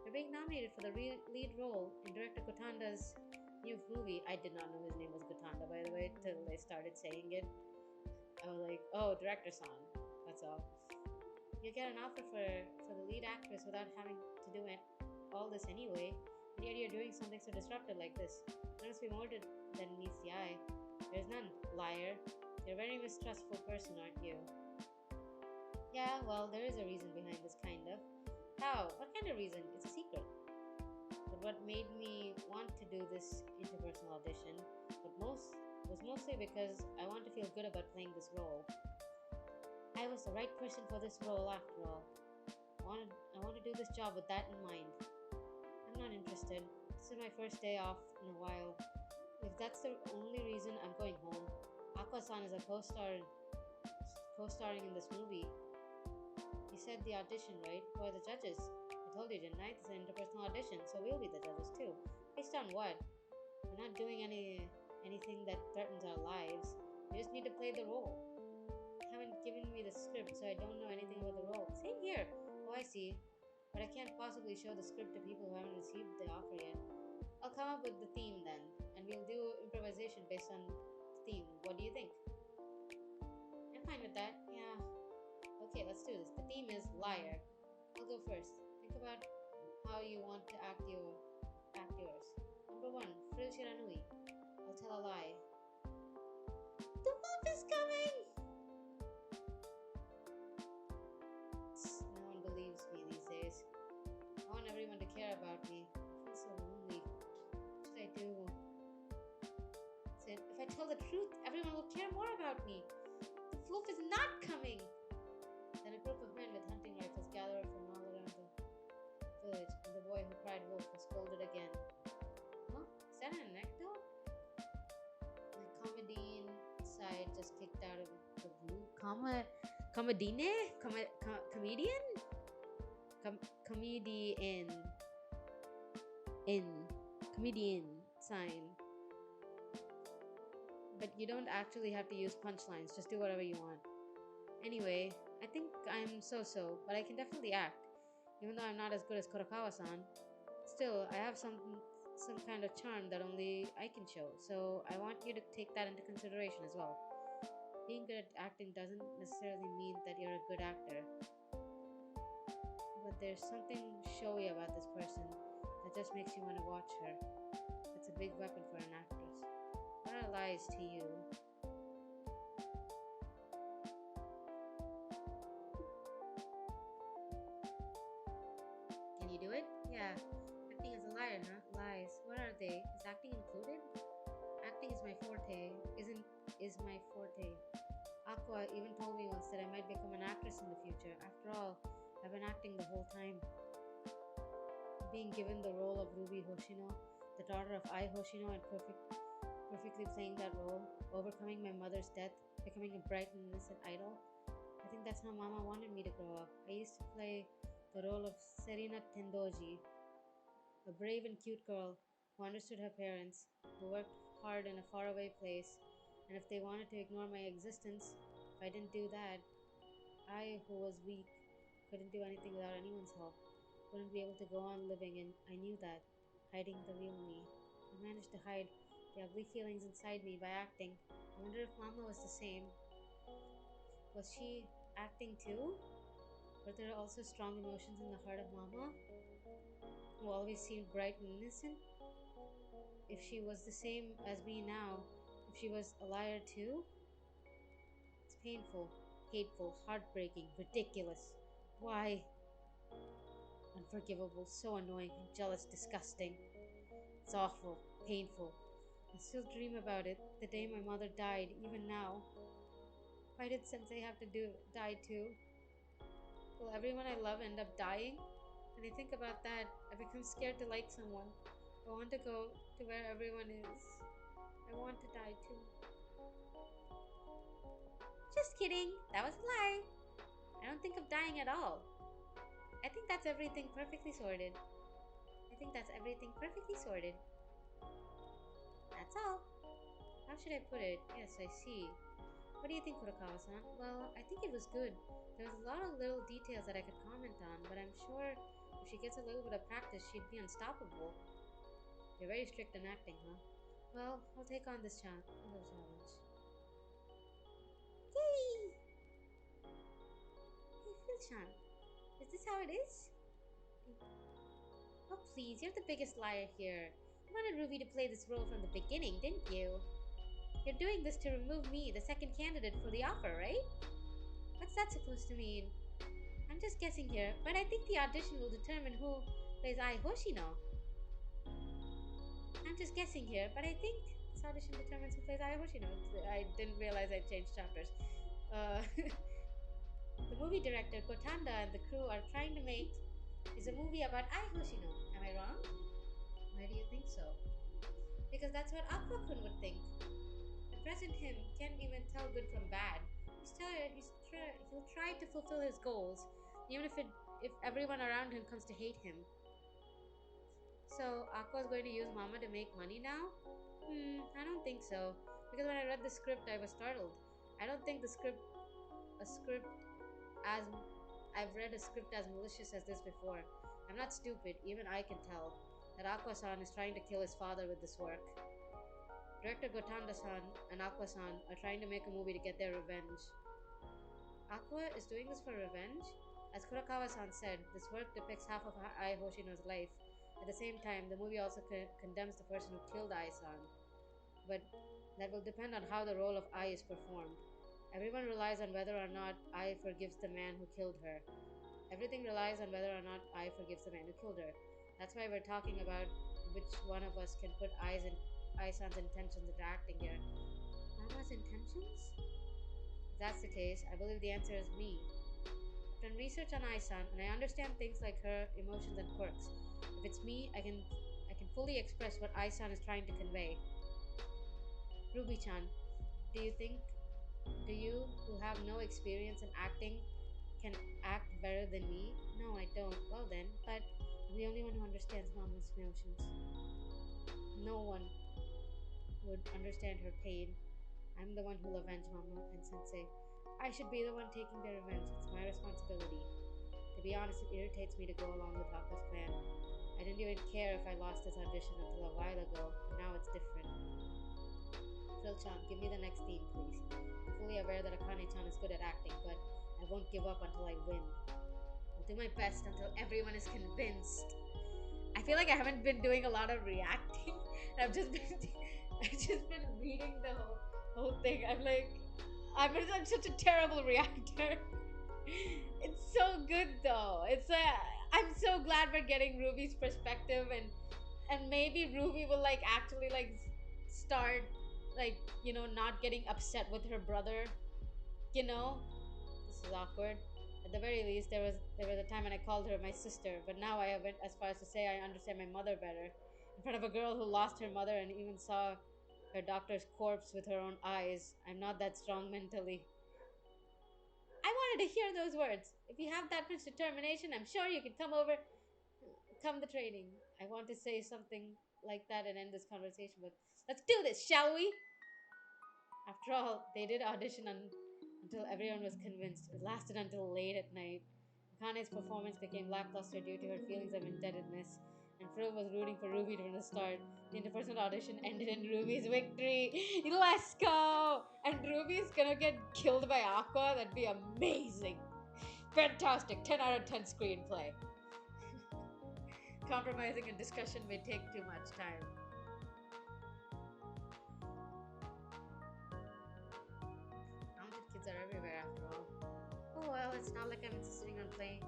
You're being nominated for the lead role in director Gotanda's new movie. I did not know his name was Gotanda, by the way, till they started saying it. I was like, oh, director-san. That's all. You get an offer for the lead actress without having to do it all this anyway, and yet you're doing something so disruptive like this. There must be more than meets the eye. There's none, liar. You're a very mistrustful person, aren't you? Yeah, well, there is a reason behind this, kind of. How? What kind of reason? It's a secret. But what made me want to do this interpersonal audition was mostly because I want to feel good about playing this role. I was the right person for this role after all. I want to do this job with that in mind. I'm not interested. This is my first day off in a while. If that's the only reason, I'm going home. Aqua-san is a co-starring in this movie. You said the audition, right? Who are the judges? I told you, didn't I? It's an interpersonal audition, so we'll be the judges too. Based on what? We're not doing anything that threatens our lives. We just need to play the role. You haven't given me the script, so I don't know anything about the role. Same here. Oh, I see. But I can't possibly show the script to people who haven't received the offer yet. I'll come up with the theme then, and we'll do improvisation based on the theme. What do you think? I'm fine with that. Yeah. Okay, let's do this. The theme is liar. I'll go first. Think about how you want to act yours. Number 1, Frill Shiranui. I'll tell a lie. The wolf is coming! No one believes me these days. I want everyone to care about me. I feel so lonely. What should I do? If I tell the truth, everyone will care more about me. The wolf is not coming! Then a group of men with hunting rifles gathered from all around the village, and the boy who cried wolf was scolded again. Huh? Is that an anecdote? The comedian side just kicked out of the blue. Comedian? Comedian sign. But you don't actually have to use punchlines, just do whatever you want. Anyway, I think I'm so-so, but I can definitely act. Even though I'm not as good as Kurokawa-san, still, I have some kind of charm that only I can show, so I want you to take that into consideration as well. Being good at acting doesn't necessarily mean that you're a good actor, but there's something showy about this person that just makes you want to watch her. That's a big weapon for an actress. What are lies to you? Can you do it? Yeah. Acting as a liar, huh? Lies. What are they? Is acting included? Acting is my forte. Is my forte. Aqua even told me once that I might become an actress in the future. After all, I've been acting the whole time. Being given the role of Ruby Hoshino, the daughter of Ai Hoshino, and perfectly playing that role, overcoming my mother's death, becoming a bright and innocent idol. I think that's how Mama wanted me to grow up. I used to play the role of Serina Tendoji, a brave and cute girl who understood her parents, who worked hard in a faraway place, and if they wanted to ignore my existence, if I didn't do that, I, who was weak, couldn't do anything without anyone's help, wouldn't be able to go on living, and I knew that, hiding the real me. I managed to hide the ugly feelings inside me by acting. I wonder if Mama was the same. Was she acting too? Were there also strong emotions in the heart of Mama, who always seemed bright and innocent? If she was the same as me now, if she was a liar too? It's painful, hateful, heartbreaking, ridiculous. Why? Unforgivable, so annoying, jealous, disgusting. It's awful, painful. I still dream about it, the day my mother died, even now. Why did Sensei have to die too? Will everyone I love end up dying? When I think about that, I become scared to like someone. I want to go to where everyone is. I want to die too. Just kidding. That was a lie. I don't think of dying at all. I think that's everything perfectly sorted. I think that's everything perfectly sorted. That's all. How should I put it? Yes, I see. What do you think, Kurokawa-san? Well, I think it was good. There was a lot of little details that I could comment on, but I'm sure if she gets a little bit of practice, she'd be unstoppable. You're very strict in acting, huh? Well, I'll take on this little challenge. Yay! Hey, Phil-chan, is this how it is? Oh, please, you're the biggest liar here. You wanted Ruby to play this role from the beginning, didn't you? You're doing this to remove me, the second candidate for the offer, right? What's that supposed to mean? I'm just guessing here, but I think the audition will determine who plays Ai Hoshino. I'm just guessing here, but I think this audition determines who plays Ai Hoshino. I didn't realize I changed chapters. The movie director Kotanda and the crew are trying to make is a movie about Ai Hoshino. Am I wrong? Why do you think so? Because that's what Aqua-kun would think. The present him can't even tell good from bad. He'll try to fulfill his goals, even if everyone around him comes to hate him. So Aqua's going to use Mama to make money now? I don't think so. Because when I read the script, I was startled. I don't think a script as I've read a script as malicious as this before. I'm not stupid. Even I can tell that Aqua-san is trying to kill his father with this work. Director Gotanda-san and Aqua-san are trying to make a movie to get their revenge. Aqua is doing this for revenge? As Kurokawa-san said, this work depicts half of Ai Hoshino's life. At the same time, the movie also condemns the person who killed Ai-san. But that will depend on how the role of Ai is performed. Everyone relies on whether or not Ai forgives the man who killed her. Everything relies on whether or not Ai forgives the man who killed her. That's why we're talking about which one of us can put Ai-san's intentions into acting here. Mama's intentions? If that's the case, I believe the answer is me. I've done research on Ai-san, and I understand things like her emotions and quirks. If it's me, I can fully express what Ai-san is trying to convey. Ruby-chan, do you, who have no experience in acting, can act better than me? No, I don't. Well then, but I'm the only one who understands Mama's emotions. No one would understand her pain. I'm the one who'll avenge Mama and Sensei. I should be the one taking their revenge. It's my responsibility. To be honest, it irritates me to go along with Aqua's plan. I didn't even care if I lost this audition until a while ago, but now it's different. Phil-chan, give me the next theme, please. I'm fully aware that Akane-chan is good at acting, but I won't give up until I win. I'll do my best until everyone is convinced. I feel like I haven't been doing a lot of reacting. I've just been reading the whole thing. I'm such a terrible reactor. It's so good though. I'm so glad we're getting Ruby's perspective, and maybe Ruby will like actually like start like not getting upset with her brother. You know, this is awkward. At the very least, there was a time when I called her my sister, but now I went as far as to say I understand my mother better. In front of a girl who lost her mother and even saw her doctor's corpse with her own eyes, I'm not that strong mentally. I wanted to hear those words. If you have that much determination, I'm sure you can come the training. I want to say something like that and end this conversation, but let's do this, shall we? After all, they did audition until everyone was convinced. It lasted until late at night. Akane's performance became lackluster due to her feelings of indebtedness, and Fro was rooting for Ruby from the start. The interpersonal audition ended in Ruby's victory. Let's go! And Ruby's gonna get killed by Aqua? That'd be amazing. Fantastic. 10 out of 10 screenplay. Compromising and discussion may take too much time. Talented kids are everywhere after all. Oh well, it's not like I'm insisting on playing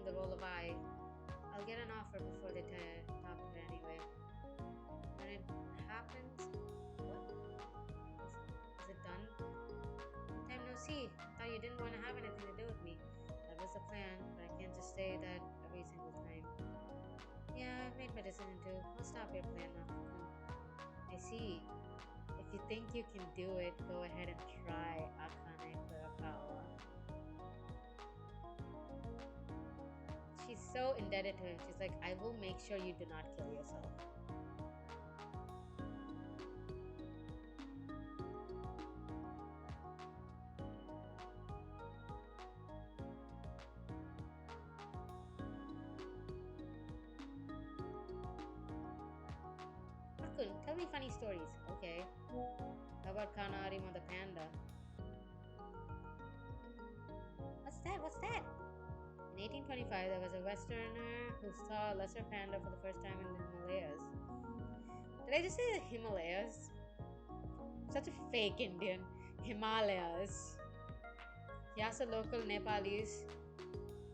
the role of I. I'll get an offer before they talk to her anyway. When it happens, what? Is it done? Long time no see. I thought you didn't want to have anything to do with me. But That was the plan, but I can't just say that every single time. Yeah, I've made my decision too. I'll stop your plan now. I see. If you think you can do it, go ahead and try, Akane Kurakawa. She's so indebted to him. She's like, I will make sure you do not kill yourself. Hakun, tell me funny stories. Okay. How about Kana Arima the panda? What's that? What's that? In 1825, there was a Westerner who saw a lesser panda for the first time in the Himalayas. Did I just say the Himalayas? Such a fake Indian. Himalayas. He asked the local Nepalis,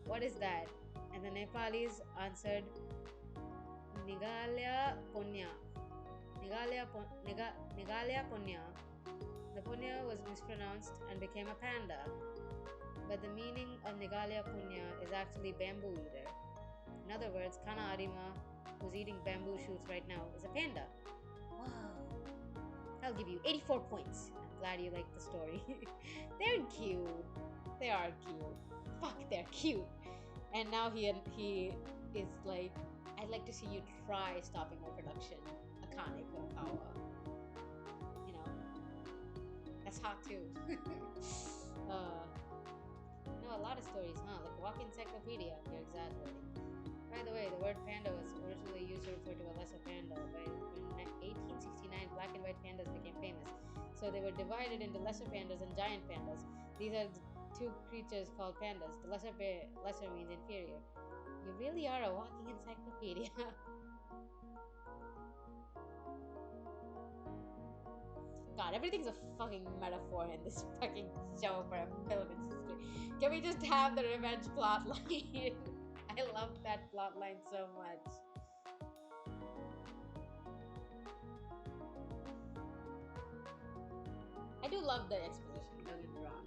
what is that? And the Nepalis answered, Nigalya Punya. Nigalya Punya. The Punya was mispronounced and became a panda. But the meaning of Nigalya Punya is actually bamboo eater. In other words, Kana Arima, who's eating bamboo shoots right now, is a panda. Wow. I'll give you 84 points. I'm glad you like the story. They're cute. They are cute. Fuck, they're cute. And now he is like, I'd like to see you try stopping my production. Akane Kurakawa. You know, that's hot too. A lot of stories, huh? Like walk encyclopedia. You're exaggerating. By the way, the word panda was originally used to refer to a lesser panda, but in 1869, black and white pandas became famous. So they were divided into lesser pandas and giant pandas. These are the two creatures called pandas. The lesser means inferior. You really are a walking encyclopedia. God, everything's a fucking metaphor in this fucking show for a film industry. Can we just have the revenge plotline? I love that plotline so much. I do love the exposition, don't get me wrong.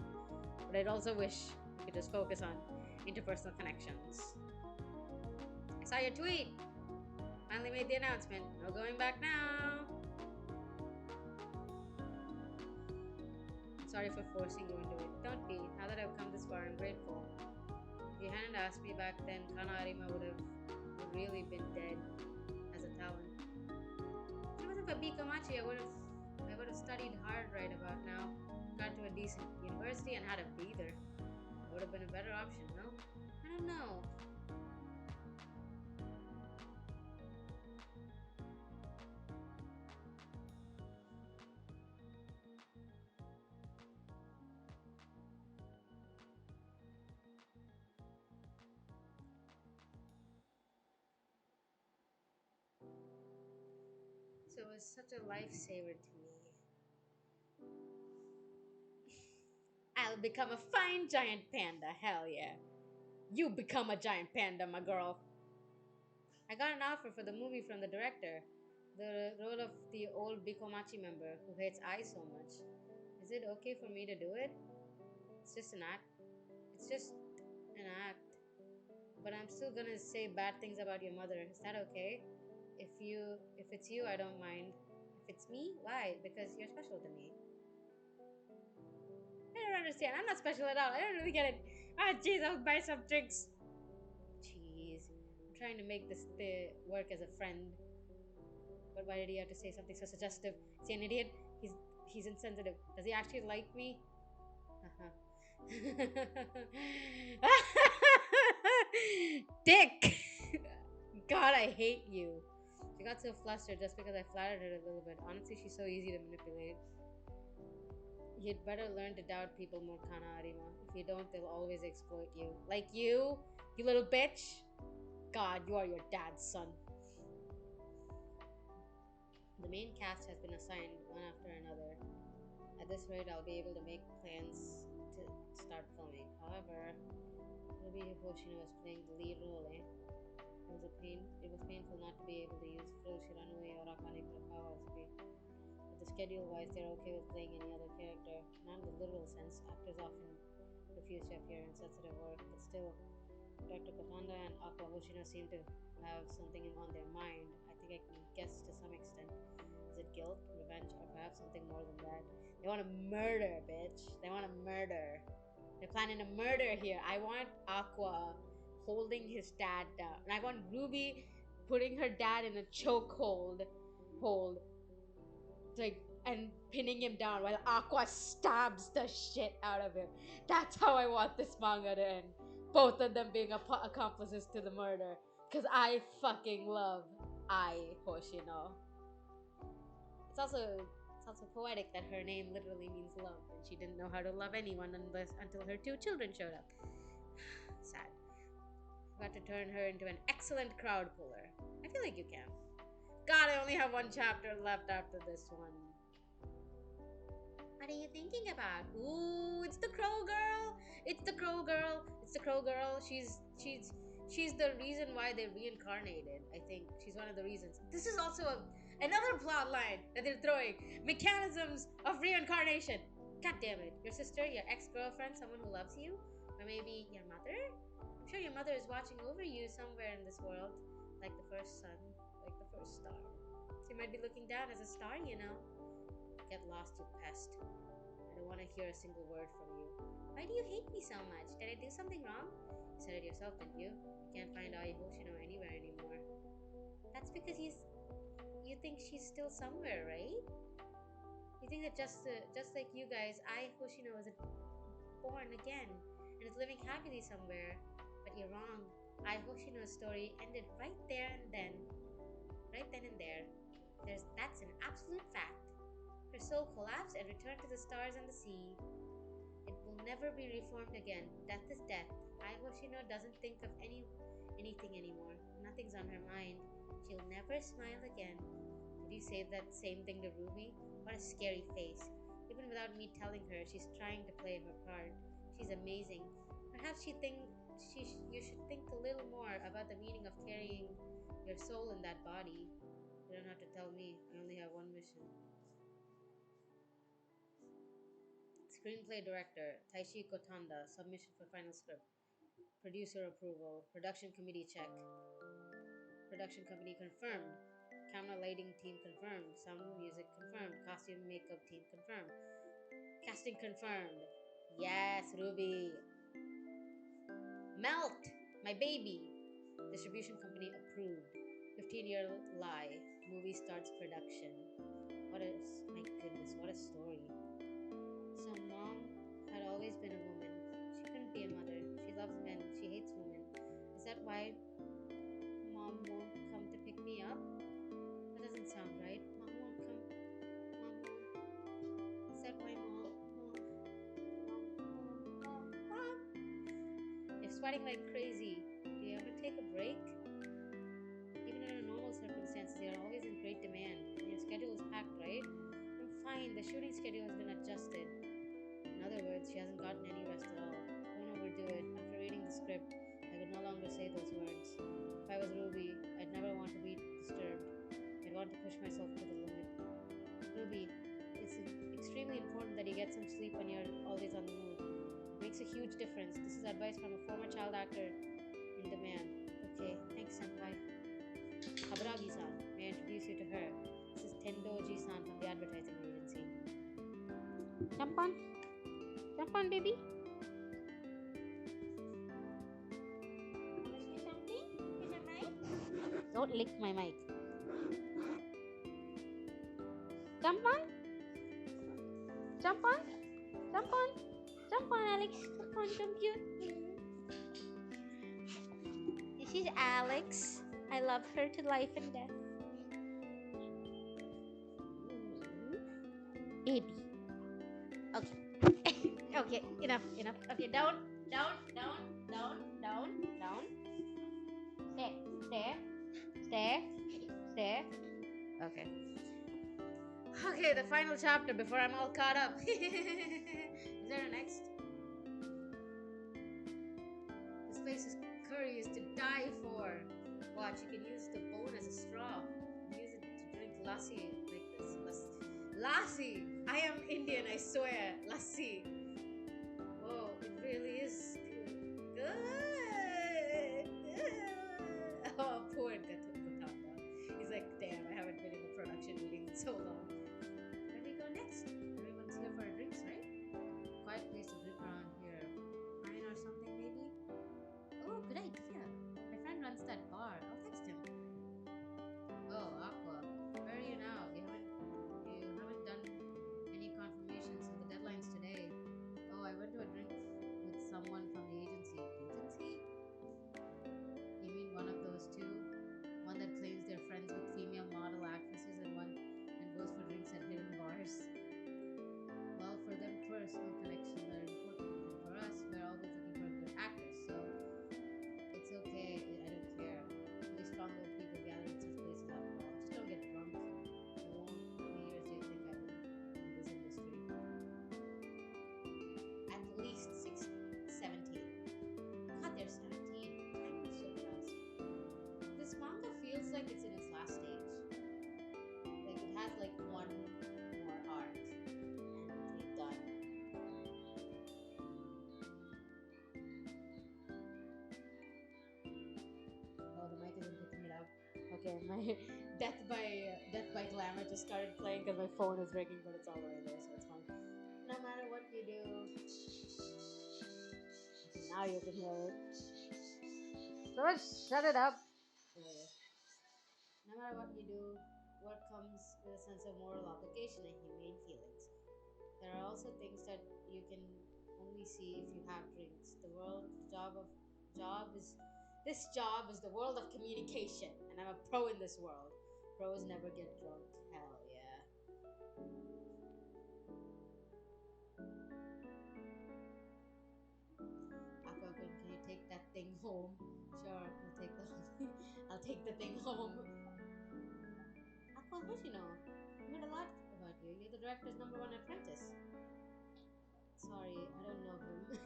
But I'd also wish we could just focus on interpersonal connections. I saw your tweet. Finally made the announcement. No going back now. Sorry for forcing you into it. Don't be. Now that I've come this far, I'm grateful. If you hadn't asked me back then, Kana Arima would have really been dead as a talent. If it wasn't for Bikomachi, I would have studied hard right about now, got to a decent university, and had a breather. It would have been a better option, no? I don't know. So it was such a lifesaver to me. I'll become a fine giant panda, hell yeah. You become a giant panda, my girl. I got an offer for the movie from the director, the role of the old Bikomachi member who hates eyes so much. Is it okay for me to do it? It's just an act. It's just an act. But I'm still gonna say bad things about your mother. Is that okay? If it's you, I don't mind. If it's me, why? Because you're special to me. I don't understand. I'm not special at all. I don't really get it. Ah, jeez, I'll buy some drinks. Jeez, I'm trying to make this work as a friend. But why did he have to say something so suggestive? Is he an idiot? He's insensitive. Does he actually like me? Dick! God, I hate you. She got so flustered just because I flattered her a little bit. Honestly, she's so easy to manipulate. You'd better learn to doubt people more, Kana Arima. If you don't, they'll always exploit you. Like you little bitch. God, you are your dad's son. The main cast has been assigned one after another. At this rate, I'll be able to make plans to start filming. However, Ruby Hoshino was playing the lead role, eh? It was painful not to be able to use Furo Shiranui or Akane Kurakawa as But the schedule-wise, they're okay with playing any other character. Not in the literal sense. Actors often refused to appear in sensitive work, but still, Dr. Katanda and Aqua Hoshino seem to have something on their mind. I think I can guess to some extent. Is it guilt, revenge, or perhaps something more than that? They want to murder, bitch. They want to murder. They're planning a murder here. I want Aqua holding his dad down. And I want Ruby putting her dad in a chokehold. Like, and pinning him down while Aqua stabs the shit out of him. That's how I want this manga to end. Both of them being accomplices to the murder. Because I fucking love Hoshino. It's also poetic that her name literally means love, and she didn't know how to love anyone until her 2 children showed up. Sad. Got to turn her into an excellent crowd puller. I feel like you can. God, I only have 1 chapter left after this one. What are you thinking about? Ooh, it's the Crow Girl. It's the Crow Girl. It's the Crow Girl. She's the reason why they reincarnated. I think she's one of the reasons. This is also another plot line that they're throwing. Mechanisms of reincarnation. God damn it. Your sister, your ex-girlfriend, someone who loves you, or maybe your mother. I'm sure your mother is watching over you somewhere in this world, like the first sun, like the first star. She might be looking down as a star, you know. Get lost, you pest. I don't want to hear a single word from you. Why do you hate me so much? Did I do something wrong? You said it yourself, didn't you? You can't find Ai Hoshino anywhere anymore. That's because you think she's still somewhere, right? You think that just like you guys, Ai Hoshino was born again and is living happily somewhere. But you're wrong. Ai Hoshino's story ended right there and then. Right then and there. That's an absolute fact. Her soul collapsed and returned to the stars and the sea. It will never be reformed again. Death is death. Ai Hoshino doesn't think of anything anymore. Nothing's on her mind. She'll never smile again. Did you say that same thing to Ruby? What a scary face. Even without me telling her, she's trying to play her part. She's amazing. Perhaps you should think a little more about the meaning of carrying your soul in that body. You don't have to tell me. I only have one mission. Screenplay director Taishi Kotanda. Submission for final script. Producer approval. Production committee check. Production company confirmed. Camera lighting team confirmed. Sound music confirmed. Costume makeup team confirmed. Casting confirmed. Yes, Ruby. Melt! My baby! Distribution company approved. 15-year lie. Movie starts production. My goodness, what a story. So mom had always been a woman. She couldn't be a mother. She loves men. She hates women. Is that why mom won't come to pick me up? That doesn't sound right. Mom won't come. Mom won't. Is that why mom? You're sweating like crazy. Do you ever take a break? Even under normal circumstances, you're always in great demand. And your schedule is packed, right? I'm fine. The shooting schedule has been adjusted. In other words, she hasn't gotten any rest at all. Don't overdo it. After reading the script, I could no longer say those words. If I was Ruby, I'd never want to be disturbed. I'd want to push myself to the limit. Ruby, it's extremely important that you get some sleep when you're always on the move. It makes a huge difference. This is advice from a former child actor in demand. Okay, thanks, senpai. Kaburagi-san, may I introduce you to her? This is Tendoji-san from the advertising agency. Jump on. Jump on, baby. Wanna say something? Is it mic? Don't lick my mic. Jump on. Jump on. Jump on. Jump on, Alex. Jump on, jump you. This is Alex. I love her to life and death. Baby. Okay. Okay, enough. Okay, down. Stay. Okay. Okay, the final chapter before I'm all caught up. Is there a next? This place's curry is to die for. Watch, you can use the bone as a straw. Use it to drink lassi like this. Lassi! I am Indian, I swear. Lassi. Whoa, it really so long. Where do we go next? Everyone's here for drinks, right? Quiet place to drink around here. Wine or something, maybe? Oh, good idea. My friend runs that bar. I'll text him. Oh, Aqua. Where are you now? You haven't done any confirmations and the deadline's today. Oh, I went to a drink with someone from the agency. Agency? You mean one of those two? One that claims they're friends with female model actresses and goes for drinks at hidden bars? Well, for them, personal connections are important. And for us, we're always looking for good actors, so it's okay. I don't care. Only strong old people gather in such places after all. Just don't get drunk. I won't. How many years do you think I've been in this industry? At least 16, 17. God, they're 17. Time moves so fast. This manga feels like it's in its last stage. Like it has like one more arc and it's done. Oh, the mic isn't picking it up. Okay, my Death by Glamour just started playing because my phone is ringing, but it's all the way there, so it's fine. No matter what you do, okay, now you can hear it. So shut it up. Okay. No matter what you do, work comes with a sense of moral obligation and humane feelings. There are also things that you can only see if you have drinks. This job is the world of communication, and I'm a pro in this world. Pros never get drunk. Hell yeah. Aqua, can you take that thing home? Sure, I'll take the I'll take the thing home. Aqua, how do you know? I heard a lot about you. You're the director's number one apprentice. Sorry, I don't know him.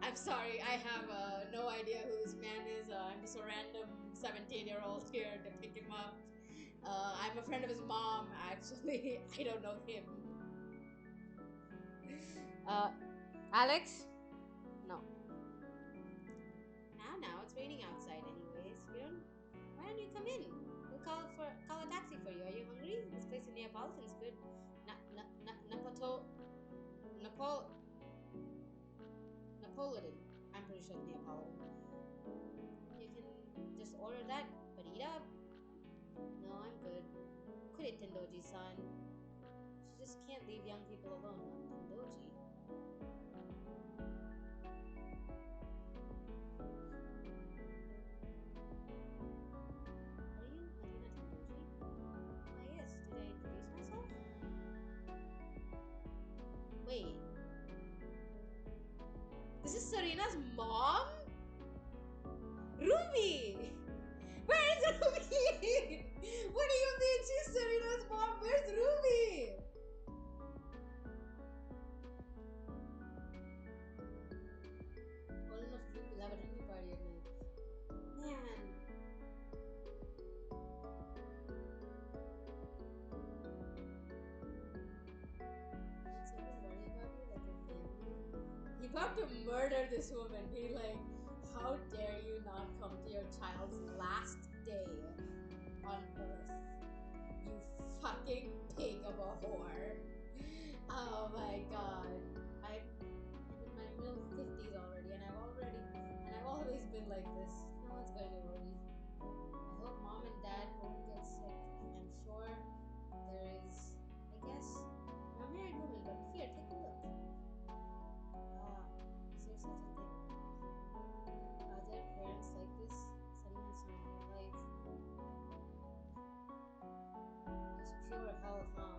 I'm sorry, I have no idea who this man is. I'm just a random 17-year-old here to pick him up. I'm a friend of his mom, actually. I don't know him. Uh, Alex? No. Now it's raining outside, anyways. Why don't you come in? We'll call a taxi for you. Are you hungry? This place in Neapolitan's good. Na, na, na, Napoto, Napol, Napolitan. I'm pretty sure it's Neapolitan. You can just order that, but eat up. No, I'm good. Quit it, Tendoji-san. She just can't leave young people alone, not Tendoji. Are you Marina Tendoji? Why, yes. Did I introduce myself? Wait. This is Sarina's mom? Ruby! Where is Ruby? What do you mean she's Sarina's mom? Where's Ruby? Old enough to have a drinking party at night. Man. Did someone worry about you like your family? He about to murder this woman. He like, how dare you not come to your child's last day on earth? You fucking pig of a whore. Oh my god. I'm in my middle 50s already and I've always been like this. No one's going to worry. I hope mom and dad won't get sick. I'm sure there is, I guess, I'm a married woman, but here, take a look. Ah, is there such a thing? Are there parents like this? Someone's in my life. It's pure hell, huh?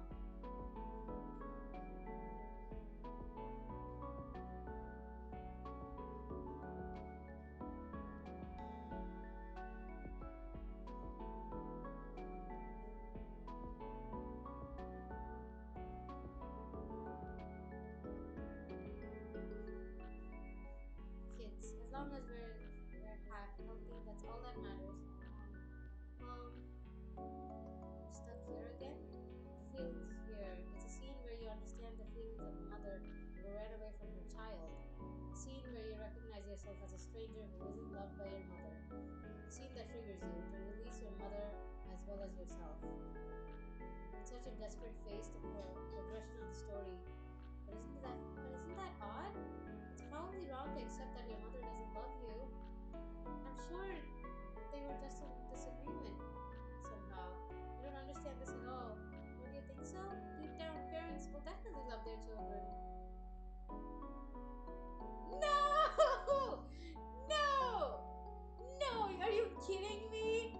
Kids, as long as we're happy, healthy, that's all that matters. You're stuck here again? It feels here. It's a scene where you understand the feelings of a mother who ran away from her child. A scene where you recognize yourself as a stranger who isn't loved by your mother. A scene that triggers you to release your mother as well as yourself. with such a desperate face to progression of the story. But isn't that odd? It's probably wrong to accept that your mother doesn't love you. I'm sure they were just in disagreement somehow. I don't understand this at all. Don't you think so? Deep down, parents will definitely love their children. No! No! No! Are you kidding me?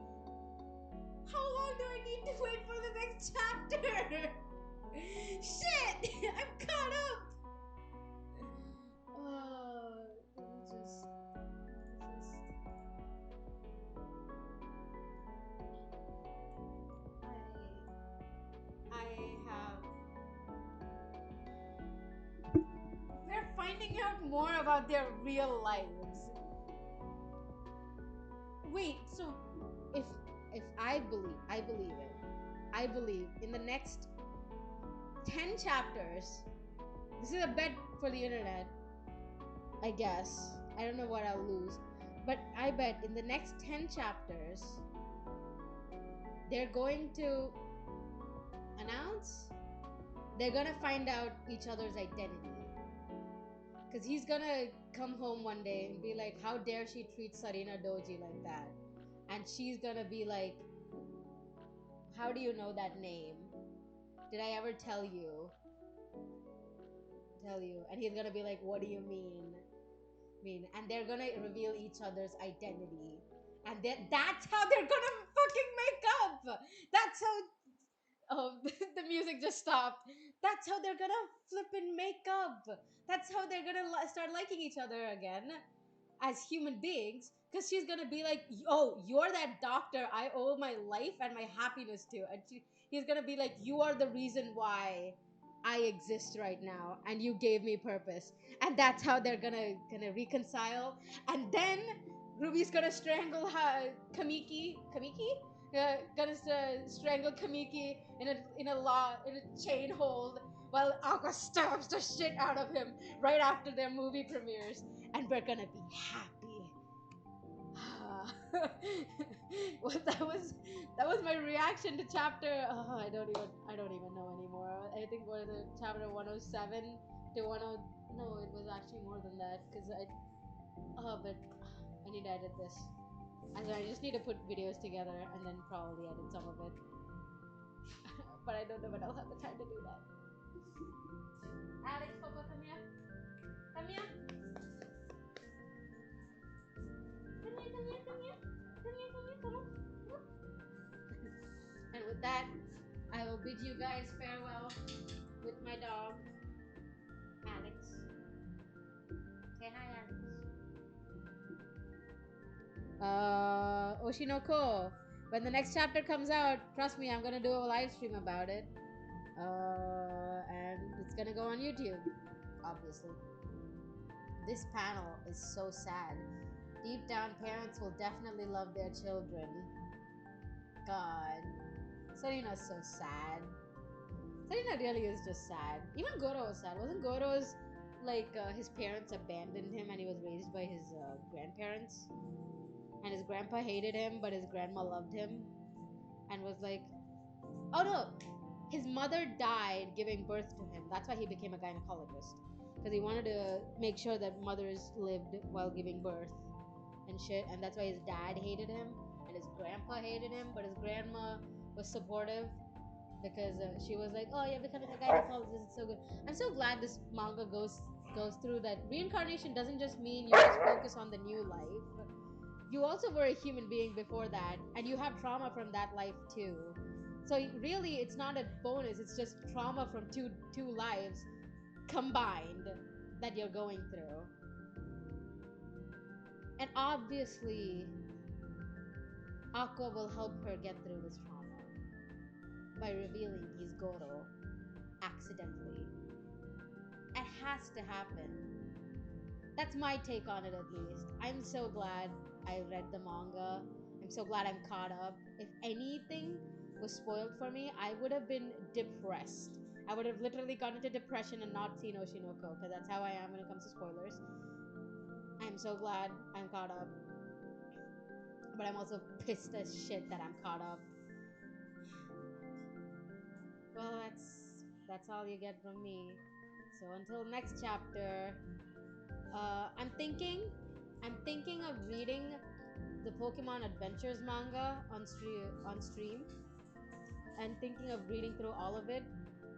How long do I need to wait for the next chapter? Shit! I'm caught up! Just I have. We're finding out more about their real lives. Wait, so if I believe it. I believe in the next 10 chapters. This is a bet for the internet, I guess. I don't know what I'll lose. But I bet in the next 10 chapters, they're going to announce, they're gonna find out each other's identity. Because he's gonna come home one day and be like, how dare she treat Sarina Doji like that? And she's gonna be like, how do you know that name? Did I ever tell you? And he's gonna be like, what do you mean? And they're gonna reveal each other's identity, and that's how they're gonna fucking make up. That's how. Oh, the music just stopped. That's how they're gonna flip and make up. That's how they're gonna start liking each other again as human beings, because she's gonna be like, oh, you're that doctor I owe my life and my happiness to. And he's gonna be like, you are the reason why I exist right now, and you gave me purpose. And that's how they're gonna reconcile. And then Ruby's gonna strangle her Kamiki, gonna strangle Kamiki in a chain hold, while Aqua stabs the shit out of him right after their movie premieres, and we're gonna be happy. Well, that was my reaction to chapter. Oh, I don't even know anymore. I think what is it, chapter 107 to 10. No, it was actually more than that, because but I need to edit this. I just need to put videos together and then probably edit some of it. But I don't know when I'll have the time to do that. Alex, Papa, come here. Come here. Come on. And with that, I will bid you guys farewell with my dog, Alex. Say hi, Alex. Oshinoko. When the next chapter comes out, trust me, I'm gonna do a live stream about it. And it's gonna go on YouTube, obviously. This panel is so sad. Deep down, parents will definitely love their children. God. Sarina's so sad. Sarina really is just sad. Even Goro was sad. Wasn't Goro's, his parents abandoned him and he was raised by his grandparents? And his grandpa hated him, but his grandma loved him. And was like, oh no! His mother died giving birth to him. That's why he became a gynecologist. Because he wanted to make sure that mothers lived while giving birth and shit. And that's why his dad hated him. And his grandpa hated him. But his grandma was supportive. Because she was like, oh, you're becoming a gynecologist. It's so good. I'm so glad this manga goes through that. Reincarnation doesn't just mean you just focus on the new life. You also were a human being before that. And you have trauma from that life too. So really, it's not a bonus. It's just trauma from two lives combined that you're going through. And obviously, Aqua will help her get through this trauma by revealing he's Goro accidentally. It has to happen. That's my take on it, at least. I'm so glad I read the manga. I'm so glad I'm caught up. If anything was spoiled for me, I would have been depressed. I would have literally gone into depression and not seen Oshinoko, because that's how I am when it comes to spoilers. I'm so glad I'm caught up. But I'm also pissed as shit that I'm caught up. Well, that's all you get from me. So until next chapter, I'm thinking of reading the Pokemon Adventures manga on stream, and thinking of reading through all of it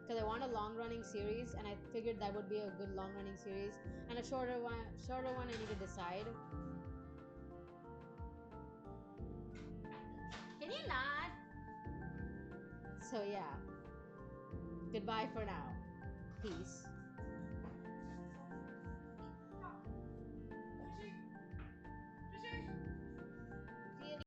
because I want a long running series, and I figured that would be a good long running series, and a shorter one I need to decide. Can you not? So yeah, goodbye for now. Peace.